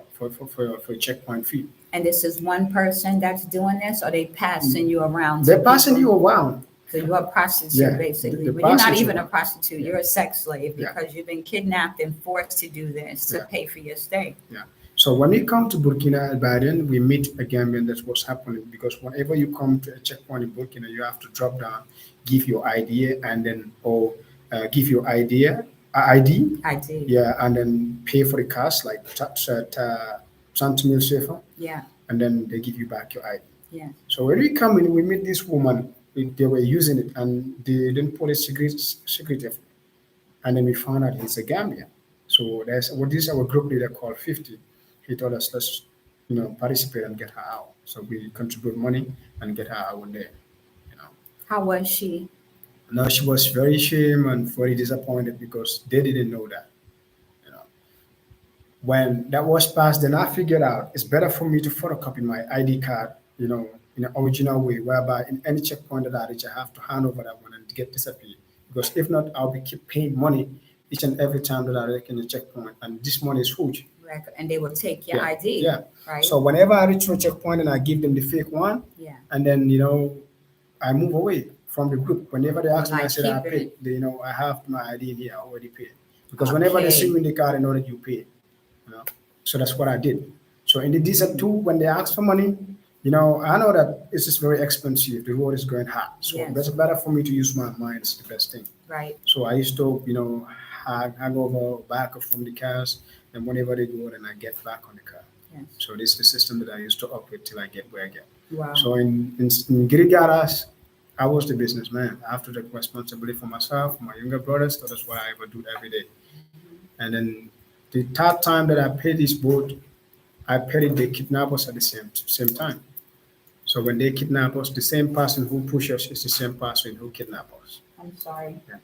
B: checkpoint fee.
A: And this is one person that's doing this, or they passing you around
B: They're
A: to
B: passing you
A: people?
B: around.
A: So you're a prostitute,
B: Yeah,
A: basically.
B: the
A: But you're not
B: prostitute.
A: even a prostitute. You're a sex slave
B: Yeah.
A: because you've been kidnapped and forced to do this to
B: Yeah.
A: pay for your stay.
B: Yeah. So when we come to Burkina, by then we meet a Gambian. That's what's happening because whenever you come to a checkpoint in Burkina, you have to drop down, give your idea, and then or give your ID,
A: I did.
B: yeah, and then pay for the cost like 30 mil CFA,
A: Yeah.
B: and then they give you back your ID.
A: Yeah.
B: So when we come in, we meet this woman. They were using it, and they didn't put it secretive. And then we found out he's a Gambian. So there's what this our group leader called 50. He told us let's participate and get her out. So we contribute money and get her out there. You know.
A: How was she?
B: Now she was very ashamed and very disappointed because they didn't know that. You know. When that was passed, then I figured out it's better for me to photocopy my ID card, in an original way, whereby in any checkpoint that I reach, I have to hand over that one and get disappeared. Because if not, I'll be keep paying money each and every time that I reach in the checkpoint, and this money is huge.
A: And they will take your
B: Yeah,
A: ID,
B: yeah.
A: right?
B: So whenever I reach to a checkpoint and I give them the fake one,
A: Yeah.
B: and then I move away from the group. Whenever they ask me, I
A: Like
B: said I
A: keep
B: paid.
A: it.
B: I have my ID in here. I already paid. Because whenever they see
A: Okay.
B: you in the car, they know that you paid. You know. So that's what I did. So in the diesel too, when they ask for money, I know that it's just very expensive. The road is going hot. So
A: Yes.
B: that's better for me to use my mind. It's the best thing.
A: Right.
B: So I used to, hang over back from the cars. And whenever they go, then I get back on the car.
A: Yes.
B: So this is the system that I used to operate till I get where I get.
A: Wow.
B: So in Girigaras, I was the businessman. I have to take responsibility for myself, for my younger brothers. So that's what I ever do every day. And then the third time that I paid this boat, I paid the kidnappers at the same time. So when they kidnap us, the same person who pushed us is the same person who kidnapped us.
A: I'm sorry.
B: Yeah.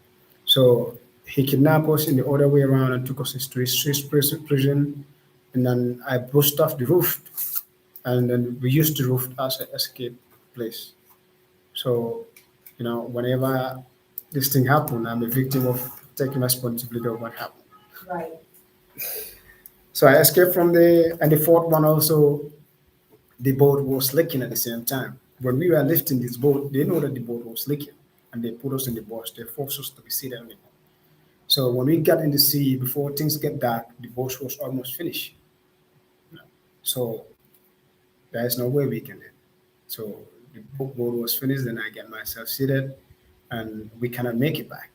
B: So he kidnapped us in the other way around and took us to his Swiss prison. And then I burst off the roof. And then we used the roof as an escape place. So, whenever this thing happened, I'm a victim of taking responsibility of what happened.
A: Right.
B: So I escaped from there. And the fourth one also, the boat was leaking at the same time. When we were lifting this boat, they know that the boat was leaking. And they put us in the boat. They forced us to be seated on it. So when we got in the sea, before things get dark, the boat was almost finished. So there is no way we can live. So the boat was finished, then I get myself seated, and we cannot make it back.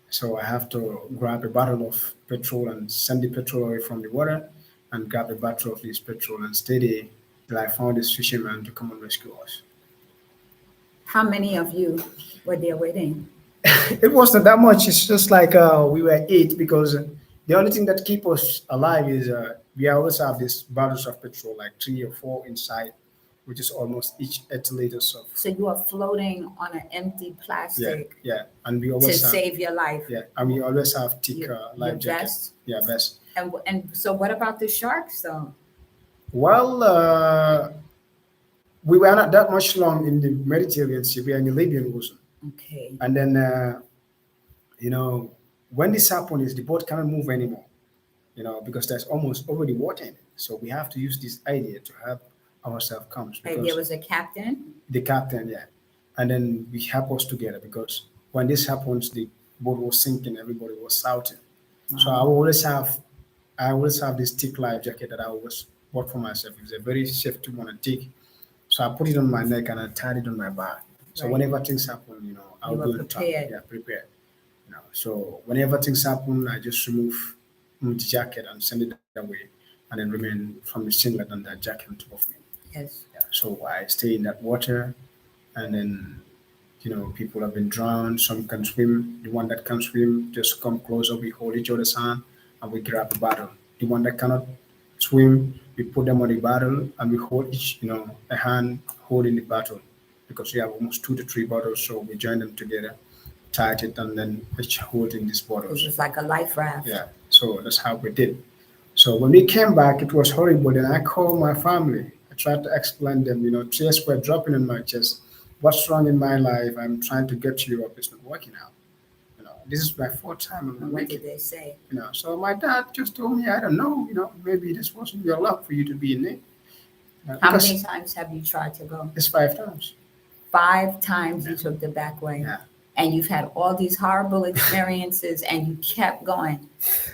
B: So I have to grab a bottle of petrol and send the petrol away from the water, and grab a bottle of this petrol and stay there till I found this fisherman to come and rescue us.
A: How many of you were there waiting?
B: It wasn't that much. It's just like we were eight because the only thing that keep us alive is we always have these bottles of petrol, like 3 or 4 inside, which is almost each 8 liters of.
A: So you are floating on an empty
B: Yeah,
A: plastic
B: yeah, and we
A: to
B: always have
A: save your life.
B: yeah, and we always have thick
A: Your,
B: life
A: your
B: jacket.
A: vest.
B: Yeah, vest.
A: And so what about the sharks though?
B: Well, we were not that much long in the Mediterranean Sea. We are in the Libyan Ocean,
A: Okay.
B: and then you know when this happens, is the boat cannot move anymore. Because there's almost already water in it. So we have to use this idea to help ourselves come
A: And there
B: because
A: was a captain.
B: the captain, yeah, and then we help us together because when this happens, the boat was sinking, everybody was shouting. So I always have this thick life jacket that I always bought for myself. It's a very safety one and thick. So I put it on my neck and I tied it on my back. So
A: Right.
B: whenever things happen, I'll
A: You were
B: be on top.
A: prepared.
B: Yeah, prepared. So whenever things happen, I just remove the jacket and send it away, and then remain from the singlet and that jacket on top of me.
A: Yes.
B: Yeah. So I stay in that water, and then people have been drowned. Some can swim. The one that can swim just come closer. We hold each other's hand and we grab the bottle. The one that cannot swim, we put them on the bottle and we hold each, a hand holding the bottle because we have almost 2 to 3 bottles. So we join them together, tied it, and then each holding these
A: It
B: bottles.
A: was like a life raft.
B: Yeah. So that's how we did. So when we came back, it was horrible. Then I called my family. I tried to explain them, tears were dropping in my chest. What's wrong in my life? I'm trying to get to Europe. It's not working out. This is my fourth time I'm
A: And what
B: making.
A: did they say?
B: So my dad just told me, I don't know, maybe this wasn't your luck for you to be in it.
A: How
B: Because
A: many times have you tried to go?
B: it's 5 times.
A: 5 times you took the back way.
B: Yeah.
A: And you've had all these horrible experiences and you kept going.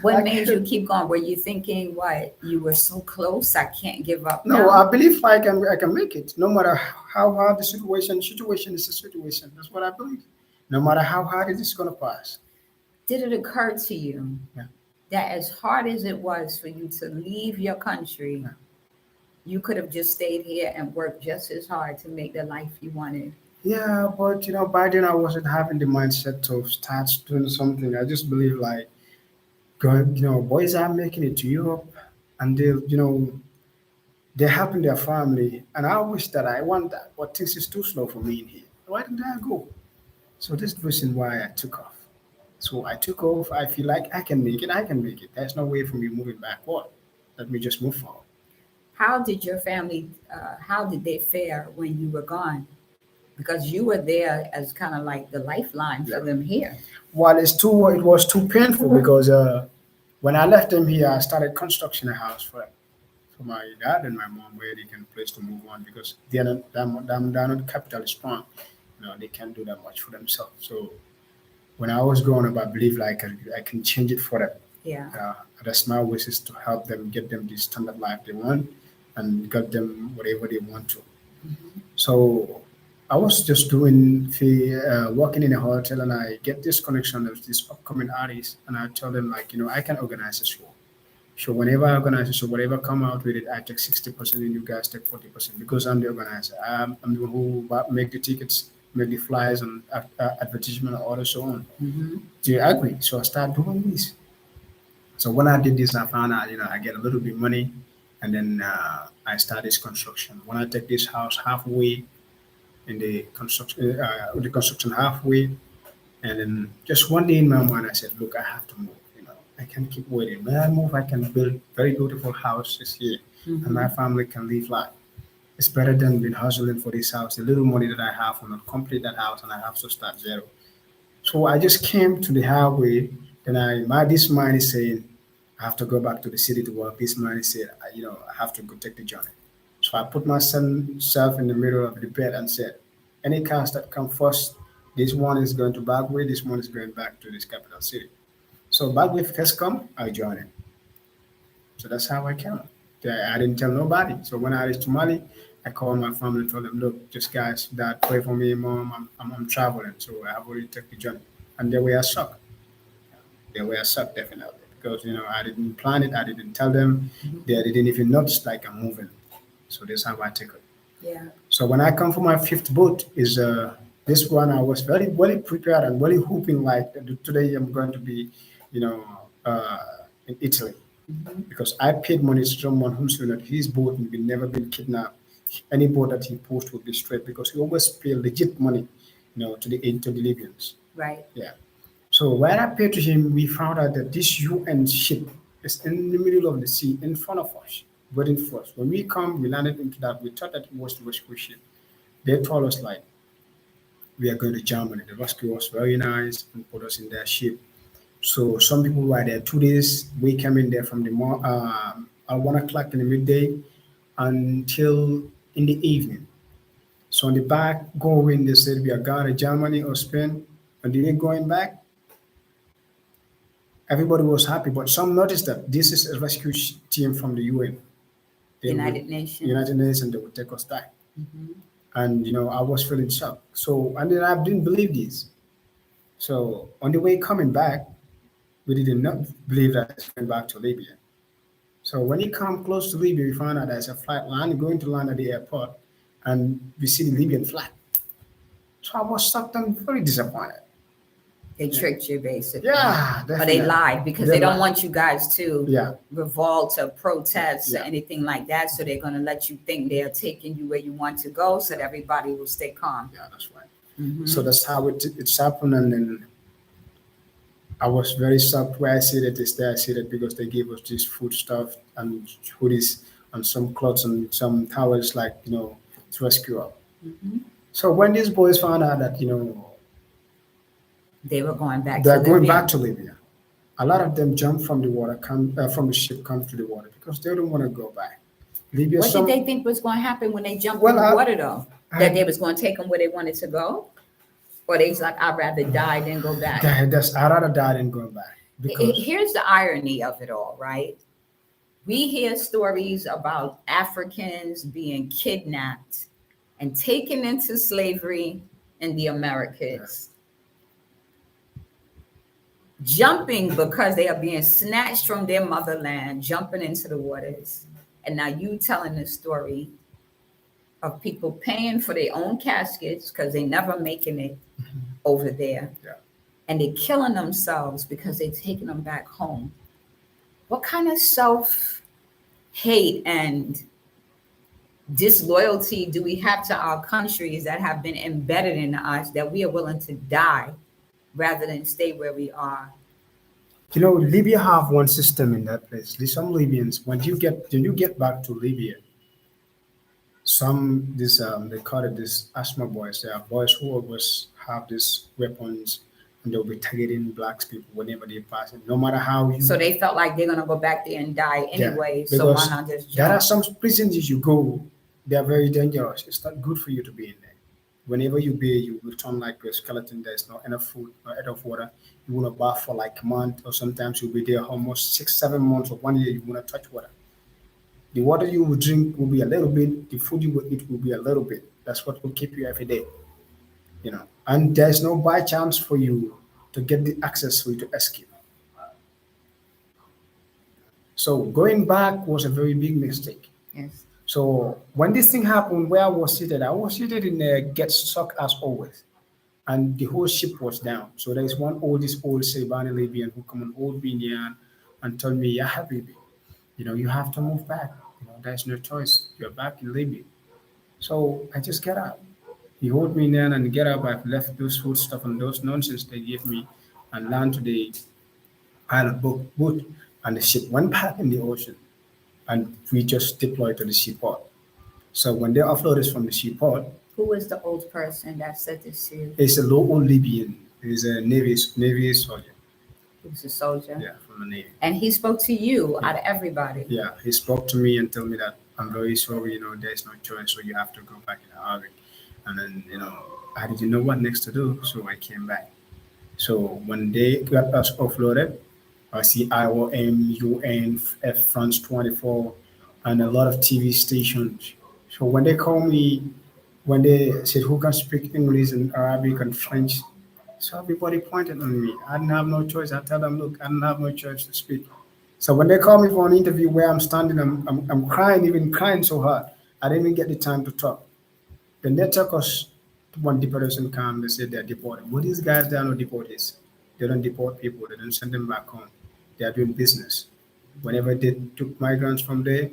A: What
B: I
A: made you
B: kept-
A: keep going? Were you thinking what? You were so close, I can't give up.
B: No,
A: now?
B: I believe I can make it. No matter how hard the situation is a situation. That's what I believe. No matter how hard it is gonna pass.
A: Did it occur to you
B: Yeah.
A: that as hard as it was for you to leave your country,
B: Yeah.
A: you could have just stayed here and worked just as hard to make the life you wanted?
B: Yeah, but by then I wasn't having the mindset to start doing something. I just believe like going, boys are making it to Europe and they're helping their family. And I wish that I want that, but things is too slow for me in here. Why didn't I go? So this is the reason why I took off. So I took off. I feel like I can make it. I can make it. There's no way for me moving backward. Let me just move forward.
A: How did your family, how did they fare when you were gone? Because you were there as kind of like the lifeline for
B: Yeah.
A: them here.
B: Well, it was too painful because when I left them here, I started construction a house for my dad and my mom where they can place to move on because they're not capitally strong. They can't do that much for themselves. So when I was growing up, I believe like I can change it for them.
A: Yeah.
B: That's my wish is to help them get them the standard life they want and get them whatever they want to.
A: Mhm.
B: So I was just doing working in a hotel, and I get this connection of this upcoming artist, and I tell them like, I can organize a show. So whenever I organize a show, whatever come out with it, I take 60%, and you guys take 40% because I'm the organizer. I'm the one who make the tickets, make the flyers, and advertisement, and all and so on.
A: Mm-hmm.
B: Do you agree? So I start doing this. So when I did this, I found out, I get a little bit money, and then I start this construction. When I take this house halfway in the construction halfway, and then just one day in my mind, I said, look, I have to move. I can keep waiting. When I move, I can build very beautiful houses here, and my
A: Mm-hmm.
B: family can live life. It's better than been hustling for this house. The little money that I have will not complete that house, and I have to start zero. So I just came to the highway. Then this mind is saying, I have to go back to the city to work. This mind is saying, I have to go take the journey. So I put myself in the middle of the bed and said, any cars that come first, this one is going to Backway, this one is going back to this capital city. So Backway first come, I join it. So that's how I came. I didn't tell nobody. So when I reached Mali, I called my family and told them, look, just guys, dad, pray for me, mom. I'm traveling, so I have already took the journey. And they were shocked. They were shocked, definitely, because I didn't plan it. I didn't tell them. They didn't even notice like I'm moving. So that's how I take it.
A: Yeah.
B: So when I come for my fifth boat, is this one I was very well prepared and very hoping like today I'm going to be, you know, uh, in Italy
A: Mm-hmm.
B: because I paid money to someone who's that his boat will never been kidnapped. Any boat that he posts will be straight because he always pay legit money, to the Libyans.
A: Right.
B: Yeah. So when I paid to him, we found out that this UN ship is in the middle of the sea in front of us, waiting for us. When we come, we landed into that. We thought that it was the rescue ship. They told us like we are going to Germany. The rescue was very nice and put us in their ship. So some people were there 2 days. We came in there from at 1 o'clock in the midday until in the evening. So on the back going, they said we are going to Germany or Spain. And then going back, everybody was happy. But some noticed that this is a rescue team from the UN. They will
A: United Nations.
B: United Nations. They will take us back.
A: Mm-hmm.
B: And I was feeling shocked. So and then I didn't believe this. So on the way coming back, we did not believe that it's going back to Libya. So when you come close to Libya, we found out there's a flight going to land at the airport, and we see the Libyan flag. So I was shocked and very disappointed.
A: They
B: Yeah,
A: tricked you basically.
B: yeah,
A: Or they
B: definitely.
A: lied because
B: They
A: they don't
B: lied.
A: want you guys to
B: Yeah,
A: revolt or protest or
B: yeah,
A: anything like that. So they're going to let you think they're taking you where you want to go so that everybody will stay calm.
B: yeah, that's right. So
A: Mm-hmm.
B: that's how it's happened, and then I was very shocked where I see that it's there. I see that because they gave us this food stuff and hoodies and some clothes and some towels, like to rescue us.
A: Mm-hmm.
B: So when these boys found out that
A: They were going back to
B: they're going back
A: Libya.
B: to Libya, a lot of them jump from the water, come from the ship, come to the water because they don't want to go back. Libya,
A: What did they
B: some
A: think was going to happen when they jumped in
B: well,
A: the water though? That they
B: I
A: was going to take them where they wanted to go? Or they was like, I'd rather die than go back.
B: I'd rather die than going back because
A: Here's the irony of it all, right? We hear stories about Africans being kidnapped and taken into slavery in the Americas, jumping because they are being snatched from their motherland, jumping into the waters. And now you telling the story of people paying for their own caskets because they never making it over there.
B: yeah.
A: And they're killing themselves because they're taking them back home. What kind of self hate and disloyalty do we have to our countries that have been embedded in us that we are willing to die rather than stay where we are?
B: Libya have one system in that place. Some Libyans, when you get back to Libya, some this they call it this asthma boys. They are boys who always have these weapons, and they'll be targeting blacks people whenever they pass it. No matter how
A: So
B: you,
A: they felt like they're gonna go back there and die
B: yeah,
A: anyway. So why
B: because
A: not just
B: there are
A: jump?
B: some prisons you go, they are very dangerous. It's not good for you to be in there. Whenever you be, you will turn like a skeleton. There's no enough food, no enough water. You want to bath for like a month, or sometimes you'll be there almost 6, 7 months or one year. You want to touch water. The water you will drink will be a little bit. The food you will eat will be a little bit. That's what will keep you every day. And there's no by chance for you to get the access for you to escape. So going back was a very big mistake.
A: Yes.
B: So when this thing happened, where I was seated in a get stuck as always, and the whole ship was down. So there is one this old Sebani Libyan who come and hold me in the hand and tell me, "Yeah, habibi, you have to move back. There's no choice. You're back in Libya." So I just get up. He hold me in and get up. I've left those food stuff and those nonsense they gave me and land to the pilot boat, and the ship went back in the ocean, and we just deployed to the seaport. So when they offloaded us from the seaport,
A: Who was the old person that said this to you?
B: it's a local Libyan. He's a Navy soldier.
A: He was a soldier.
B: Yeah, from the Navy.
A: And he spoke to you out of everybody.
B: Yeah, he spoke to me and told me that I'm very sorry, there's no choice, so you have to go back in a hurry. And then, I didn't know what next to do, so I came back. So when they got us offloaded, I see IOM, UN, France 24, and a lot of TV stations. So when they call me, when they said who can speak English and Arabic and French, so everybody pointed on me. I didn't have no choice. I tell them, look, I didn't have no choice to speak. So when they call me for an interview where I'm standing, I'm crying, even crying so hard, I didn't even get the time to talk. Then they took us to one deportation camp. They said they're deported. But these guys, they are not deportees. They don't deport people. They don't send them back home. They are doing business. Whenever they took migrants from there,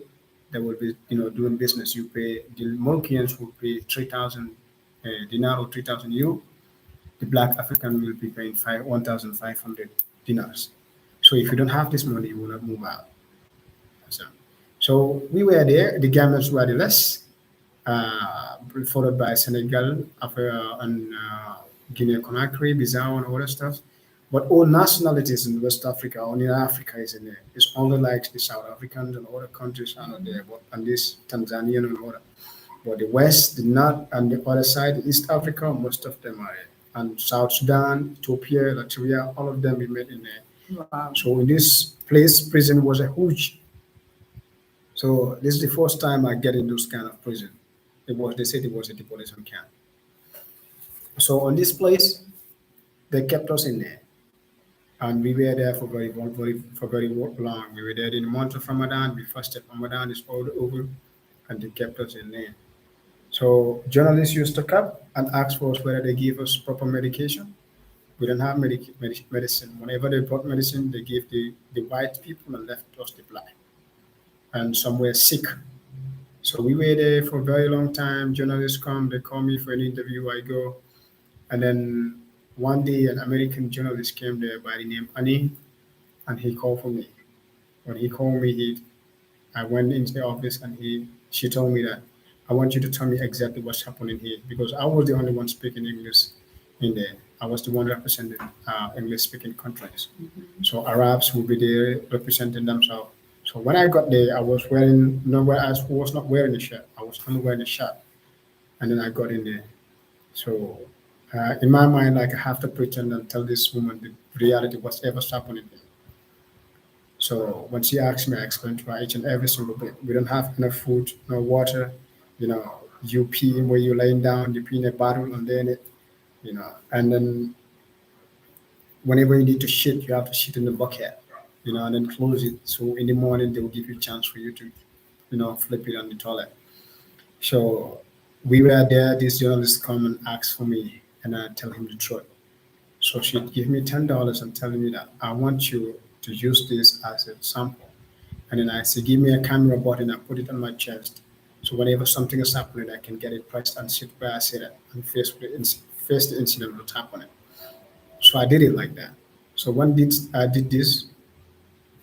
B: they will be, doing business. You pay, the Moroccans will pay 3,000 dinar or 3,000 euro. The black African will be paying 1,500 dinars. So if you don't have this money, you will not move out. So, so we were there. The Gambians were the less, uh, followed by Senegal, and Guinea Conakry, Bissau, and other stuff. But all nationalities in West Africa, only Africa is in there. It's only like the South Africans and other countries are not there, but and this Tanzanian and other. But the West, the North, and the other side, East Africa, most of them are there. And South Sudan, Ethiopia, Eritrea, all of them we met in there.
A: Wow.
B: So in this place, prison was a huge. So this is the first time I get in those kind of prison. They said it was a deportation camp. So on this place, they kept us in there, and we were there for very long. We were there in the month of Ramadan. We fasted. Ramadan is all over, and they kept us in there. So journalists used to come and ask for us whether they give us proper medication. We don't have medicine. Whenever they brought medicine, they gave the white people and left us the black. And some were sick. So we were there for a very long time. Journalists come, they call me for an interview. I go, and then one day an American journalist came there by the name Annie, and he called for me. When he called me, I went into the office and she told me that I want you to tell me exactly what's happening here because I was the only one speaking English in there. I was the one representing English speaking countries. So Arabs will be there representing themselves. So when I got there, I was wearing nowhere. I was not wearing a shirt. I was only wearing a shirt, and then I got in there. So in my mind, like I have to pretend and tell this woman the reality, whatever's happening here. So when she asked me, I explained to her each and every single bit. We don't have enough food, no water. You pee where you're laying down, you pee in a bottle and then and then whenever you need to shit, you have to shit in the bucket, and then close it. So in the morning, they will give you a chance for you to, flip it on the toilet. So we were there. This journalist come and ask for me, and I tell him the truth. So she give me $10 and telling me that I want you to use this as a sample. And then I say, give me a camera button, I put it on my chest. So whenever something is happening, I can get it pressed and sit where I sit at and face the incident what's happening. So I did it like that. So I did this,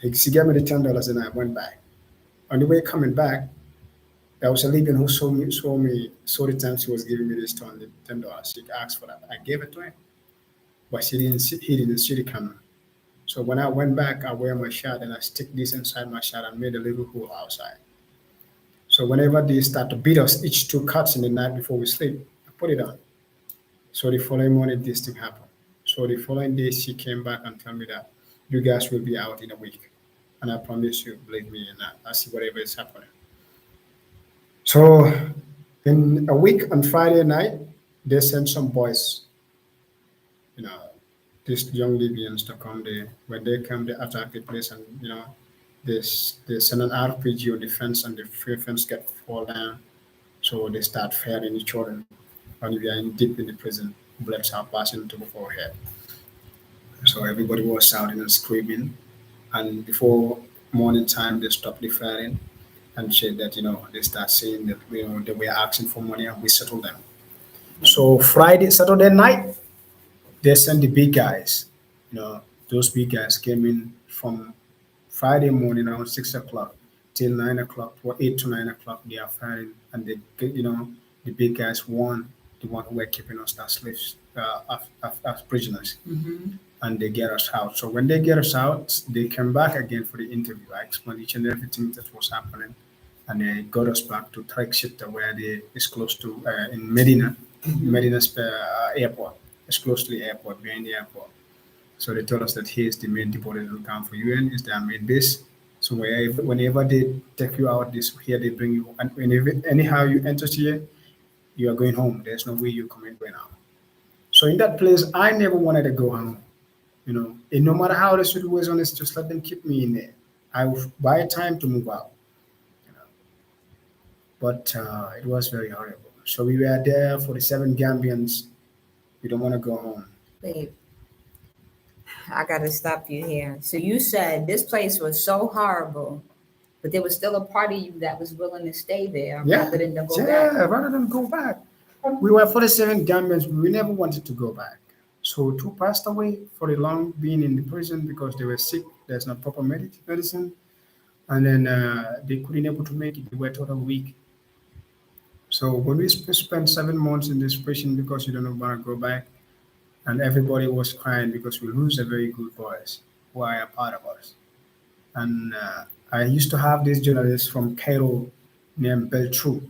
B: she gave me the $10 and I went back. On the way coming back, there was a Libyan who saw the time she was giving me this $10. She asked for that. I gave it to him, but he didn't see the camera. So when I went back, I wear my shirt and I stick this inside my shirt and made a little hole outside. So whenever they start to beat us, each two cuts in the night before we sleep, I put it on. So the following morning, this thing happened. So the following day, she came back and told me that you guys will be out in a week. And I promise you, believe me, and I see whatever is happening. So in a week on Friday night, they sent some boys, you know, these young Libyans to come there. When they come, they attack the place, and they send an RPG on the fence, and the fence get fall down. So they start firing each other, and we are in deep in the prison. Bullets are passing to our head. So everybody was shouting and screaming. And before morning time, they stopped the firing and said that they start saying that they were asking for money and we settled them. So Saturday night, they sent the big guys. Those big guys came in from Friday morning around 6 o'clock till 9 o'clock or 8 to 9 o'clock. They are firing, and the big guys won the one who were keeping us as slaves, as prisoners,
A: Mm-hmm.
B: and they get us out. So when they get us out, they came back again for the interview. I explained each and everything that was happening, and they got us back to Trek where they is close to in Medina, airport. It's close to the airport, behind the airport. So they told us that here's the main deportation camp for UN, is their main base. So whenever they take you out, this here they bring you, and anyhow you enter here, you are going home. There's no way you coming going out. So in that place, I never wanted to go home. And no matter how the situation is, just let them keep me in there. I will buy time to move out. You know, but it was very horrible. So we were there for the 7 Gambians. We don't want to go home.
A: Babe, I gotta stop you here. So you said this place was so horrible, but there was still a part of you that was willing to stay there
B: Yeah,
A: rather than to go
B: yeah,
A: back.
B: rather than go back. We were 47 Gambians. We never wanted to go back. So two passed away for the long being in the prison because they were sick. There's no proper medicine, and then they couldn't able to make it. They were totally weak. So when we spent 7 months in this prison because you don't want to go back, and everybody was crying because we lose a very good boys who are a part of us. And I used to have this journalist from Cairo named Beltru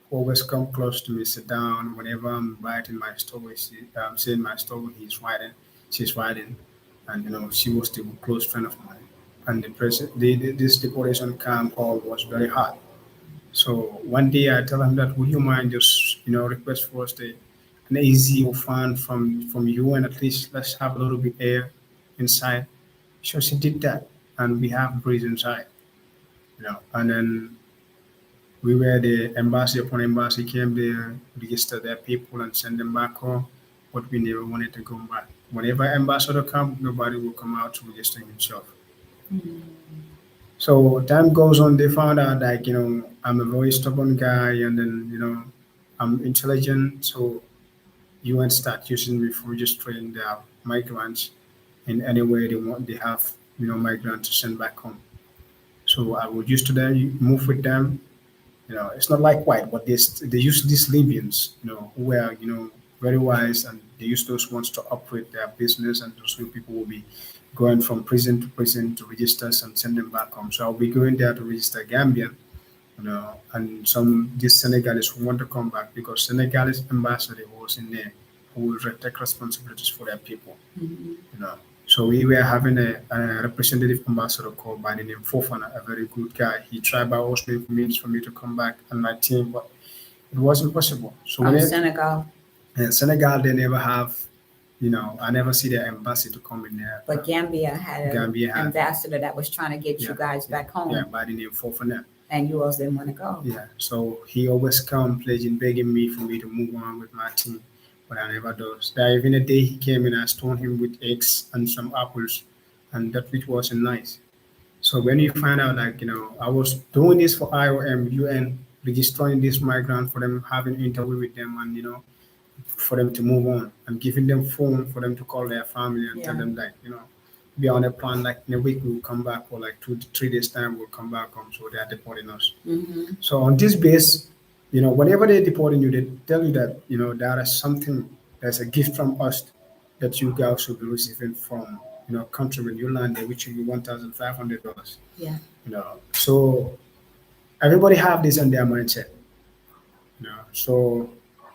B: who always come close to me, sit down. Whenever I'm writing my story, saying my story, she's writing. And she was the close friend of mine. And this deportation camp hall was very hot. So one day I tell him that, would you mind just request for us an easy or fun from you, and at least let's have a little bit air inside. So she did that, and we have breeze inside. And then we were the embassy upon embassy came there, register their people and send them back home, but we never wanted to go back. Whenever ambassador come, nobody will come out to register himself. So time goes on, they found out like, I'm a very stubborn guy, and then, I'm intelligent. So UN start using me for registering their migrants in any way they want. They have, migrants to send back home. So I would used to then move with them. It's not like white, but they use these Libyans, who were, very wise, and they use those ones to operate their business, and those people will be going from prison to register and send them back home. So I'll be going there to register Gambian, and some these Senegalese who want to come back because Senegalese ambassador was in there who will take responsibilities for their people.
A: Mhm.
B: you know. So we were having a representative ambassador called by the name Fofana, a very good guy. He tried by all means for me to come back and my team, but it wasn't possible. So
A: From Senegal,
B: in Senegal, they never have, I never see their embassy to come in there.
A: but Gambia had an
B: Gambia had,
A: ambassador that was trying to get you
B: yeah,
A: guys back home,
B: yeah, by the name Fofana.
A: and you all didn't want to go.
B: Yeah, so he always come pledging, begging me for me to move on with my team, but I never does. There even a day he came and I stoned him with eggs and some apples, and that which wasn't nice. So when you find out, like, I was doing this for IOM, UN, registering this migrant for them, having interview with them, and for them to move on, and giving them phone for them to call their family and tell
A: Yeah.
B: them, like, be on a plan, like in a week we'll come back, or like 2 3 days time we'll come back home. So they are deporting us.
A: Hmm.
B: So on this base, whenever they're deporting you, they tell you that, there is something, there's a gift from us that you guys should be receiving from, country when you land there, which will be $1,500.
A: Yeah.
B: So everybody have this in their mindset. So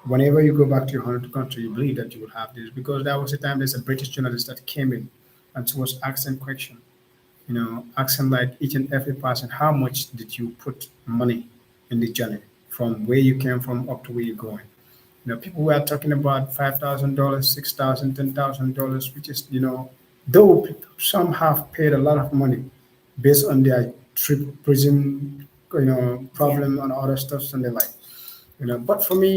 B: whenever you go back to your home country, you believe that you will have this because there was a time there's a British journalist that came in and she was asking question, asking like each and every person, how much did you put money in the journey from where you came from up to where you're going. People were talking about $5,000, $6,000, $10,000, which is, though some have paid a lot of money based on their trip, prison,
A: Yeah.
B: problem and other stuff and the like. But for me,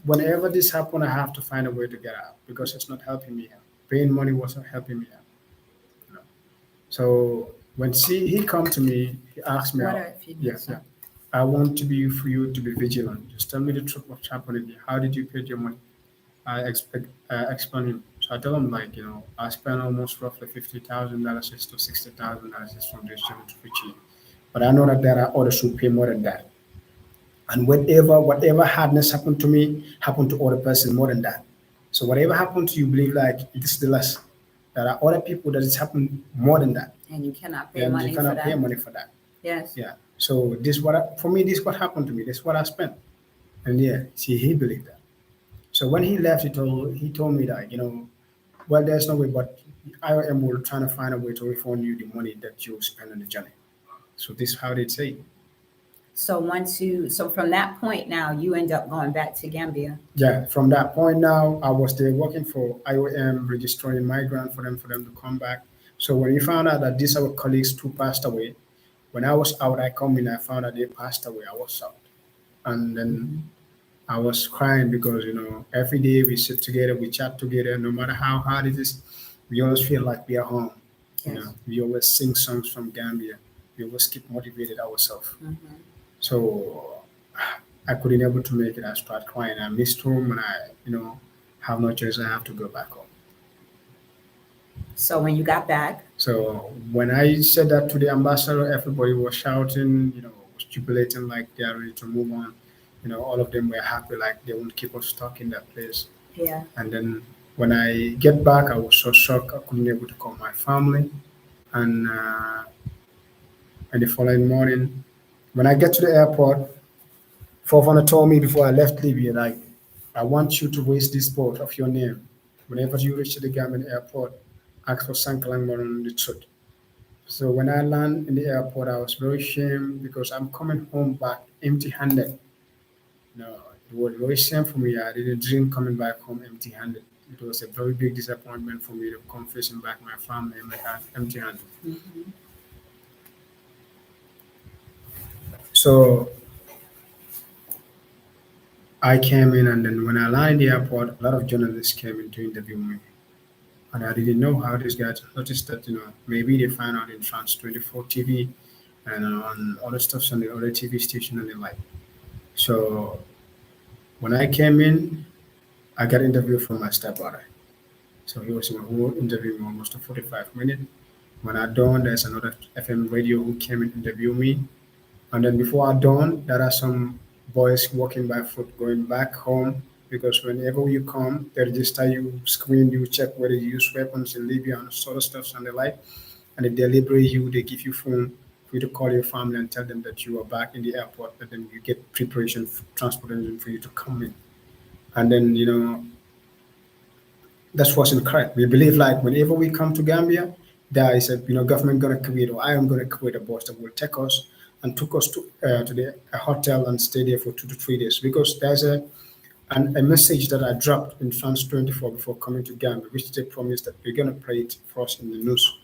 B: whenever this happen, I have to find a way to get out because it's not helping me out. Paying money wasn't helping me out. You know. So when he come to me, he asked me
A: Water
B: out.
A: if you need
B: Yeah, yeah.
A: some.
B: I want to be for you to be vigilant. Just tell me the truth what's happening here. How did you pay your money? I explain him. So I tell him like, I spent almost roughly $50,000 to $60,000 from this job to Fiji. But I know that there are others who pay more than that. And whatever hardness happened to me happened to other person more than that. So whatever happened to you, believe like it is the less. There are other people that it's happened more than that.
A: And you cannot pay
B: And you
A: money for
B: cannot pay
A: that.
B: money for that.
A: Yes.
B: Yeah. So for me this what happened to me. This what I spent. And yeah, see he believed that. So when he left, he told me that well, there's no way, but IOM will try to find a way to refund you the money that you spent on the journey. So this is how they say it.
A: So from that point now, you end up going back to Gambia.
B: Yeah, from that point now, I was there working for IOM, registering migrant for them to come back. So when we found out that these our colleagues two passed away, when I was out, I come in, I found out they passed away. I was out, and then I was crying because every day we sit together, we chat together. No matter how hard it is, we always feel like we are home.
A: Yes.
B: We always sing songs from Gambia. We always keep motivated ourselves.
A: Mm-hmm.
B: So I couldn't able to make it. I start crying. I missed home, and I have no choice. I have to go back home.
A: So when you got back,
B: So when I said that to the ambassador, everybody was shouting, was jubilating like they are ready to move on. All of them were happy, like they won't keep us stuck in that place.
A: yeah.
B: And then when I get back, I was so shocked I couldn't able to call my family. And the following morning, when I get to the airport, Fofana told me before I left Libya, like, I want you to raise this boat of your name. Whenever you reach the Gambian airport, ask for Sankalang Moron the truth. So when I land in the airport, I was very ashamed because I'm coming home back empty-handed. No, it was very shame for me. I didn't dream coming back home empty-handed. It was a very big disappointment for me to come facing back my family empty-handed.
A: Mm-hmm.
B: So I came in, and then when I landed in the airport, a lot of journalists came in to interview me. And I didn't know how these guys noticed that, maybe they find out in France 24 TV and on other stuff on the other TV station and the like. So when I came in, I got interviewed from my stepbrother. So he was in a whole interview me almost 45 minutes. When I done, there's another FM radio who came and interviewed me. And then before I dawn, there are some boys walking by foot going back home because whenever you come, they register you, screen you, check whether you use weapons in Libya and sort of stuff and the like. And they deliberate you, they give you phone for you to call your family and tell them that you are back in the airport, and then you get preparation, transportation for you to come in. And then, that's what's incorrect. We believe like whenever we come to Gambia, there is a government gonna create or I am gonna create a bus that will take us and took us to the a hotel and stay there for 2 to 3 days because there's a message that I dropped in France 24 before coming to Gambia, which they promised that we're gonna play it for us in the news.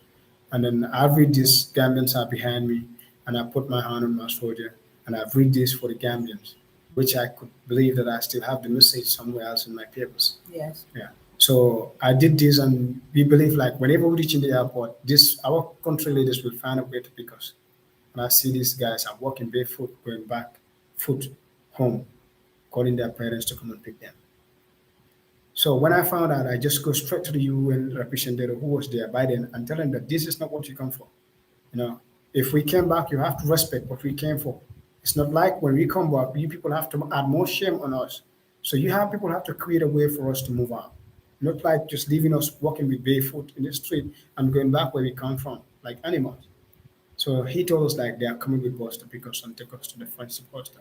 B: And then I read this, Gambians are behind me, and I put my hand on my shoulder and I've read this for the Gambians, which I could believe that I still have the message somewhere else in my papers.
A: Yes.
B: Yeah. So I did this, and we believe like whenever we reach in the airport, this our country leaders will find a way to pick us. And I see these guys are walking barefoot, going back foot home, calling their parents to come and pick them. So when I found out, I just go straight to the UN representative who was there by then and tell him that this is not what you come for. You know, if we came back, you have to respect what we came for. It's not like when we come back, you people have to add more shame on us. So you have people have to create a way for us to move on. Not like just leaving us walking with barefoot in the street and going back where we come from, like animals. So he told us like they are coming with bus to pick us and take us to the French poster.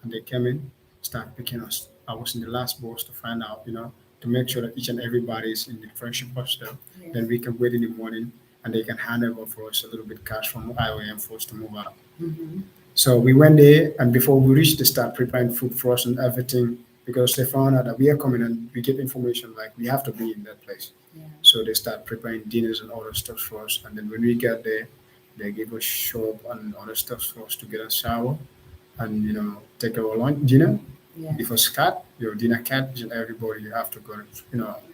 B: And they came in, start picking us. I was in the last bus to find out, to make sure that each and everybody is in the friendship hostel.
A: Yes.
B: Then we can wait in the morning and they can hand over for us a little bit cash from IOM for us to move out.
A: Mm-hmm.
B: So we went there, and before we reached, they start preparing food for us and everything because they found out that we are coming and we get information like we have to be in that place.
A: Yeah.
B: So they start preparing dinners and other stuff for us, and then when we get there, they give us shop and other stuff for us to get a shower and take our lunch dinner.
A: Yeah.
B: Before start your dinner card, and everybody you have to go,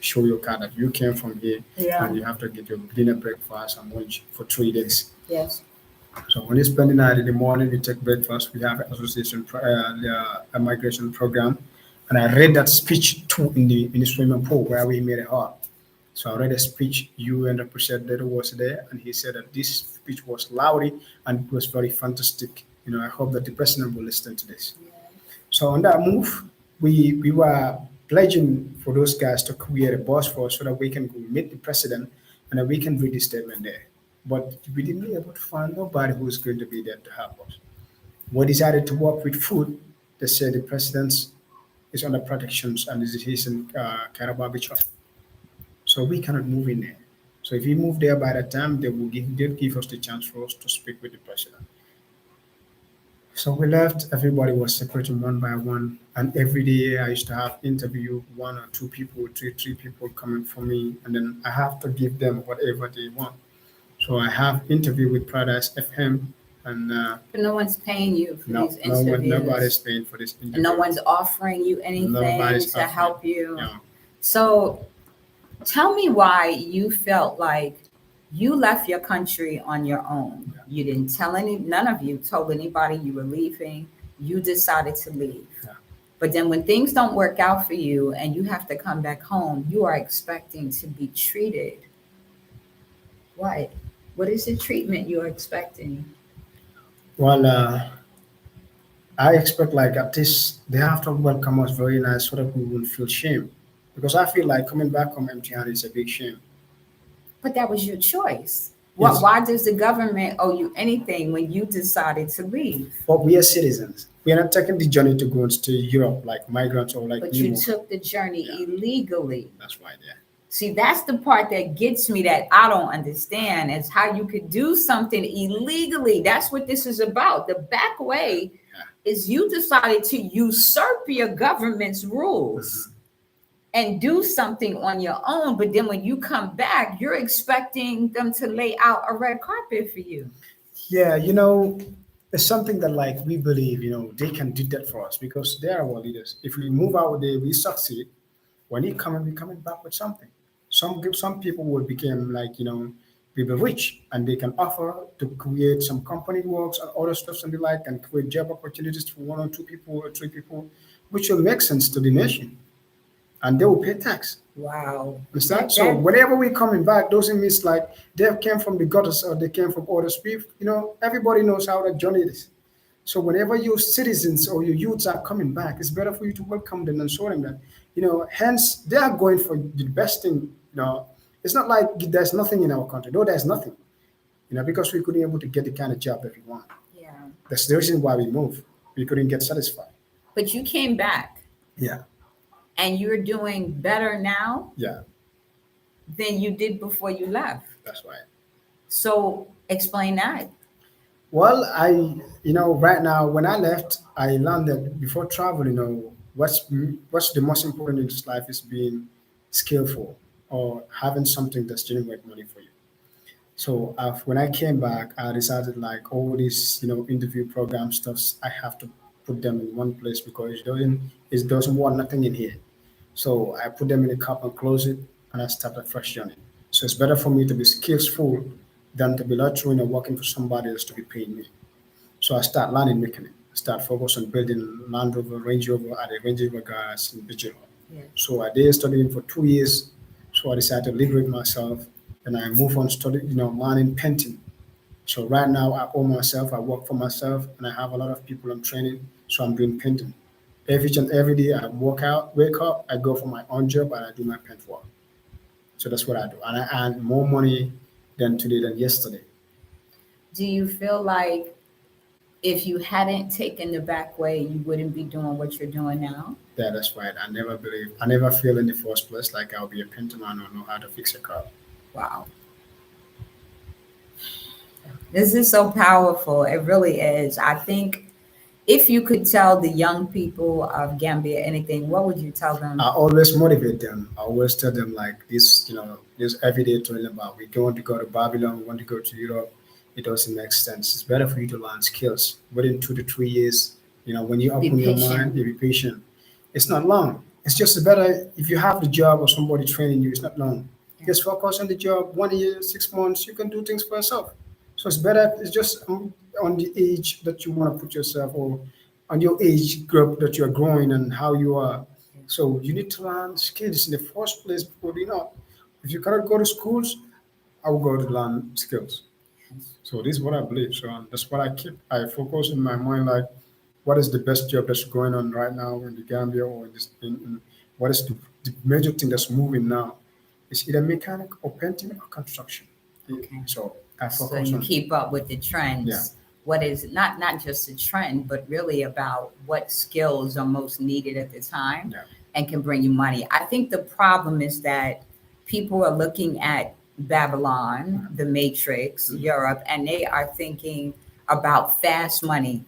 B: show your card that you came from here,
A: Yeah.
B: and you have to get your dinner, breakfast, and lunch for 3 days.
A: Yes.
B: So when you spend the night in the morning, we take breakfast. We have an association, a migration program, and I read that speech too in the swimming pool where we made it hard. So I read a speech. You and the representative was there, and he said that this speech was loud and it was very fantastic. I hope that the president will listen to this. So on that move, we were pledging for those guys to create a bus for us so that we can go meet the president and then we can read the statement there. But we didn't be able to find nobody who was going to be there to help us. We decided to work with food. They said the president is under protections and he's in Karababicho. So we cannot move in there. So if we move there by the time they'll give us the chance for us to speak with the president. So we left, everybody was separating one by one. And every day I used to have interview one or two people, three people coming for me, and then I have to give them whatever they want. So I have interview with Paradise FM, and
A: But no one's paying you for
B: no,
A: these
B: no one,
A: interviews.
B: nobody's paying for this
A: And
B: interview.
A: no one's offering you anything
B: Nobody's
A: to help
B: offering.
A: you.
B: No.
A: So tell me why you felt like you left your country on your own.
B: Yeah.
A: You didn't tell none of you told anybody you were leaving. You decided to leave.
B: Yeah.
A: But then when things don't work out for you and you have to come back home, you are expecting to be treated. What? What is the treatment you're expecting?
B: Well, I expect like at least they have to welcome us very nice so that we won't feel shame. Because I feel like coming back home empty-handed is a big shame.
A: But that was your choice.
B: Yes.
A: Why does the government owe you anything when you decided to leave?
B: But we are citizens. We are not taking the journey to go to Europe like migrants or like
A: But you
B: newborn.
A: took the journey
B: Yeah.
A: illegally.
B: That's right, yeah.
A: See, that's the part that gets me that I don't understand is how you could do something illegally. That's what this is about. The back way is you decided to usurp your government's rules and do something on your own. But then when you come back, you're expecting them to lay out a red carpet for you.
B: Yeah, it's something that like we believe, they can do that for us because they are our leaders. If we move out there, we succeed. When you come, we're coming back with something. Some people will become like, people rich and they can offer to create some company works and other stuff and the like and create job opportunities for one or two people or three people, which will make sense to the nation. And they will pay tax.
A: Wow.
B: Understand? So whenever we coming back, doesn't mean like they came from the gutters or they came from other people. Everybody knows how that journey is. So whenever your citizens or your youths are coming back, it's better for you to welcome them and show them that, hence they are going for the best thing. It's not like there's nothing in our country. No, there's nothing. Because we couldn't able to get the kind of job that we want.
A: Yeah.
B: That's the reason why we moved. We couldn't get satisfied.
A: But you came back.
B: Yeah.
A: And you're doing better now
B: Yeah.
A: than you did before you left.
B: That's right.
A: So explain that.
B: Well, right now when I left, I learned that before travel, what's the most important in this life is being skillful or having something that's generate money for you. So when I came back, I decided like all these, interview program stuffs, I have to put them in one place because it doesn't want nothing in here. So I put them in a cup and close it, and I start a fresh journey. So it's better for me to be skillful than to be lecturing and working for somebody else to be paying me. So I start learning mechanic. Start focus on building Land Rover, Range Rover at a Range Rover garage in Bijiro.
A: Yeah.
B: So I did studying for 2 years. So I decided to liberate myself, and I move on study, learning painting. So right now I own myself, I work for myself, and I have a lot of people I'm training. So I'm doing painting. Every day I wake up, I go for my own job and I do my paint work. So that's what I do. And I earn more money today than yesterday.
A: Do you feel like if you hadn't taken the back way, you wouldn't be doing what you're doing now?
B: Yeah, that's right. I never feel in the first place like I'll be a painter man or know how to fix a car.
A: Wow. This is so powerful. It really is. I think if you could tell the young people of Gambia anything, what would you tell them?
B: I always motivate them. I always tell them like this, this everyday telling about we want to go to Babylon, we want to go to Europe. It doesn't make sense. It's better for you to learn skills. Within 2 to 3 years, when you
A: Be
B: open your mind,
A: patient.
B: you be patient. It's not long. It's just better if you have the job or somebody training you. It's not long.
A: Yeah.
B: Just focus on the job. 1 year, 6 months, you can do things for yourself. So it's better. It's just on the age that you want to put yourself, or on your age group that you are growing and how you are. So you need to learn skills in the first place before if you cannot go to schools, I will go to learn skills. So this is what I believe. So that's what I focus in my mind, like what is the best job that's going on right now in the Gambia, or what is the major thing that's moving now? It's either mechanic or painting or construction.
A: Okay.
B: So I
A: So
B: focus
A: you
B: on,
A: keep up with the
B: yeah,
A: trends. What is not just a trend, but really about what skills are most needed at the time
B: yeah,
A: and can bring you money. I think the problem is that people are looking at Babylon, the Matrix,
B: mhm,
A: Europe, and they are thinking about fast money,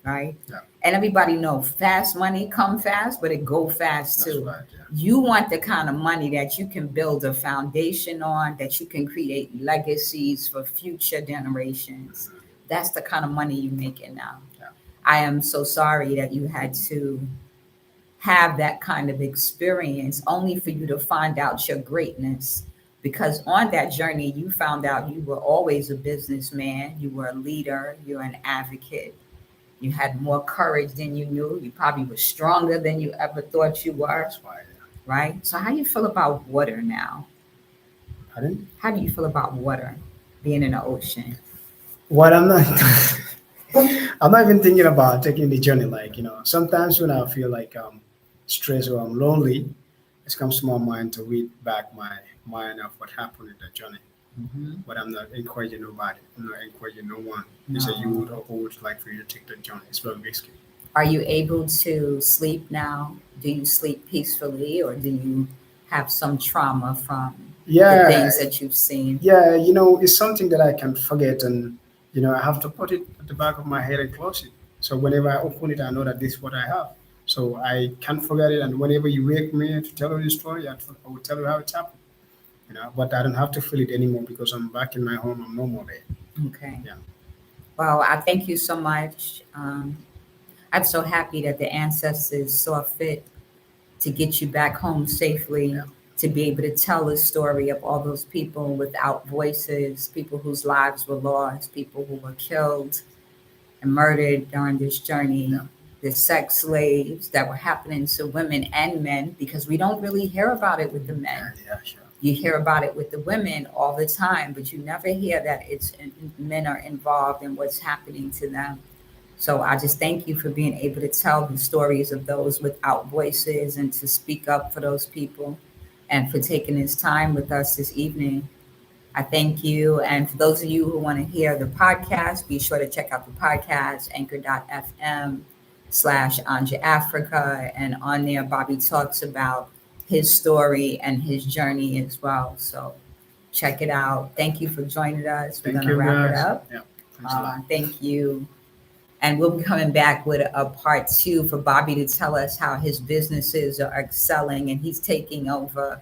A: right?
B: yeah,
A: And everybody knows fast money come fast, but it go fast
B: that's
A: too.
B: right. Yeah,
A: You want the kind of money that you can build a foundation on, that you can create legacies for future generations. That's the kind of money you're making now.
B: yeah,
A: I am so sorry that you had to have that kind of experience only for you to find out your greatness. Because on that journey, you found out you were always a businessman, you were a leader, you're an advocate, you had more courage than you knew. You probably were stronger than you ever thought you were,
B: that's why. Yeah.
A: right? So, how do you feel about water now?
B: Pardon?
A: How do you feel about water, being in the ocean?
B: What I'm not, I'm not even thinking about taking the journey. Like, sometimes when I feel like I'm stressed or I'm lonely, it comes to my mind to read back my mind of what happened in the journey.
A: Hmm.
B: But I'm not encouraging nobody. I'm not encouraging no one. It's a youth
A: No.
B: or who would like for you to take the journey. It's very risky.
A: Are you able to sleep now? Do you sleep peacefully, or do you have some trauma from the
B: Yeah,
A: things that you've seen?
B: yeah, it's something that I can forget, and I have to put it at the back of my head and close it. So whenever I open it, I know that this is what I have. So I can't forget it, and whenever you wake me to tell you the story, I will tell you how it happened. But I don't have to feel it anymore because I'm back in my home. I'm no more there.
A: Okay.
B: Yeah,
A: Well, I thank you so much. I'm so happy that the ancestors saw fit to get you back home safely,
B: yeah,
A: to be able to tell the story of all those people without voices, people whose lives were lost, people who were killed and murdered during this journey,
B: yeah,
A: the sex slaves that were happening to women and men, because we don't really hear about it with the men.
B: yeah, yeah, sure.
A: You hear about it with the women all the time, but you never hear that men are involved in what's happening to them. So I just thank you for being able to tell the stories of those without voices and to speak up for those people, and for taking this time with us this evening. I thank you. And for those of you who want to hear the podcast, be sure to check out the podcast, anchor.fm/Anja Africa. And on there, Bobby talks about his story and his journey as well. So check it out. Thank you for joining us. We're
B: Thank
A: going to
B: you,
A: wrap it
B: guys.
A: up.
B: Yeah, thanks a lot.
A: Thank you. And we'll be coming back with a part two for Bobby to tell us how his businesses are excelling, and he's taking over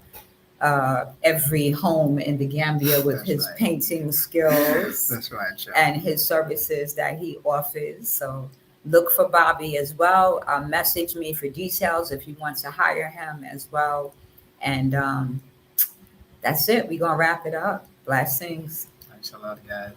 A: every home in the Gambia with
B: That's
A: his
B: right.
A: painting skills
B: That's right, sure.
A: and his services that he offers. So look for Bobby as well. Message me for details if you want to hire him as well. And that's it. We're going to wrap it up. Blessings.
B: Thanks a lot, guys.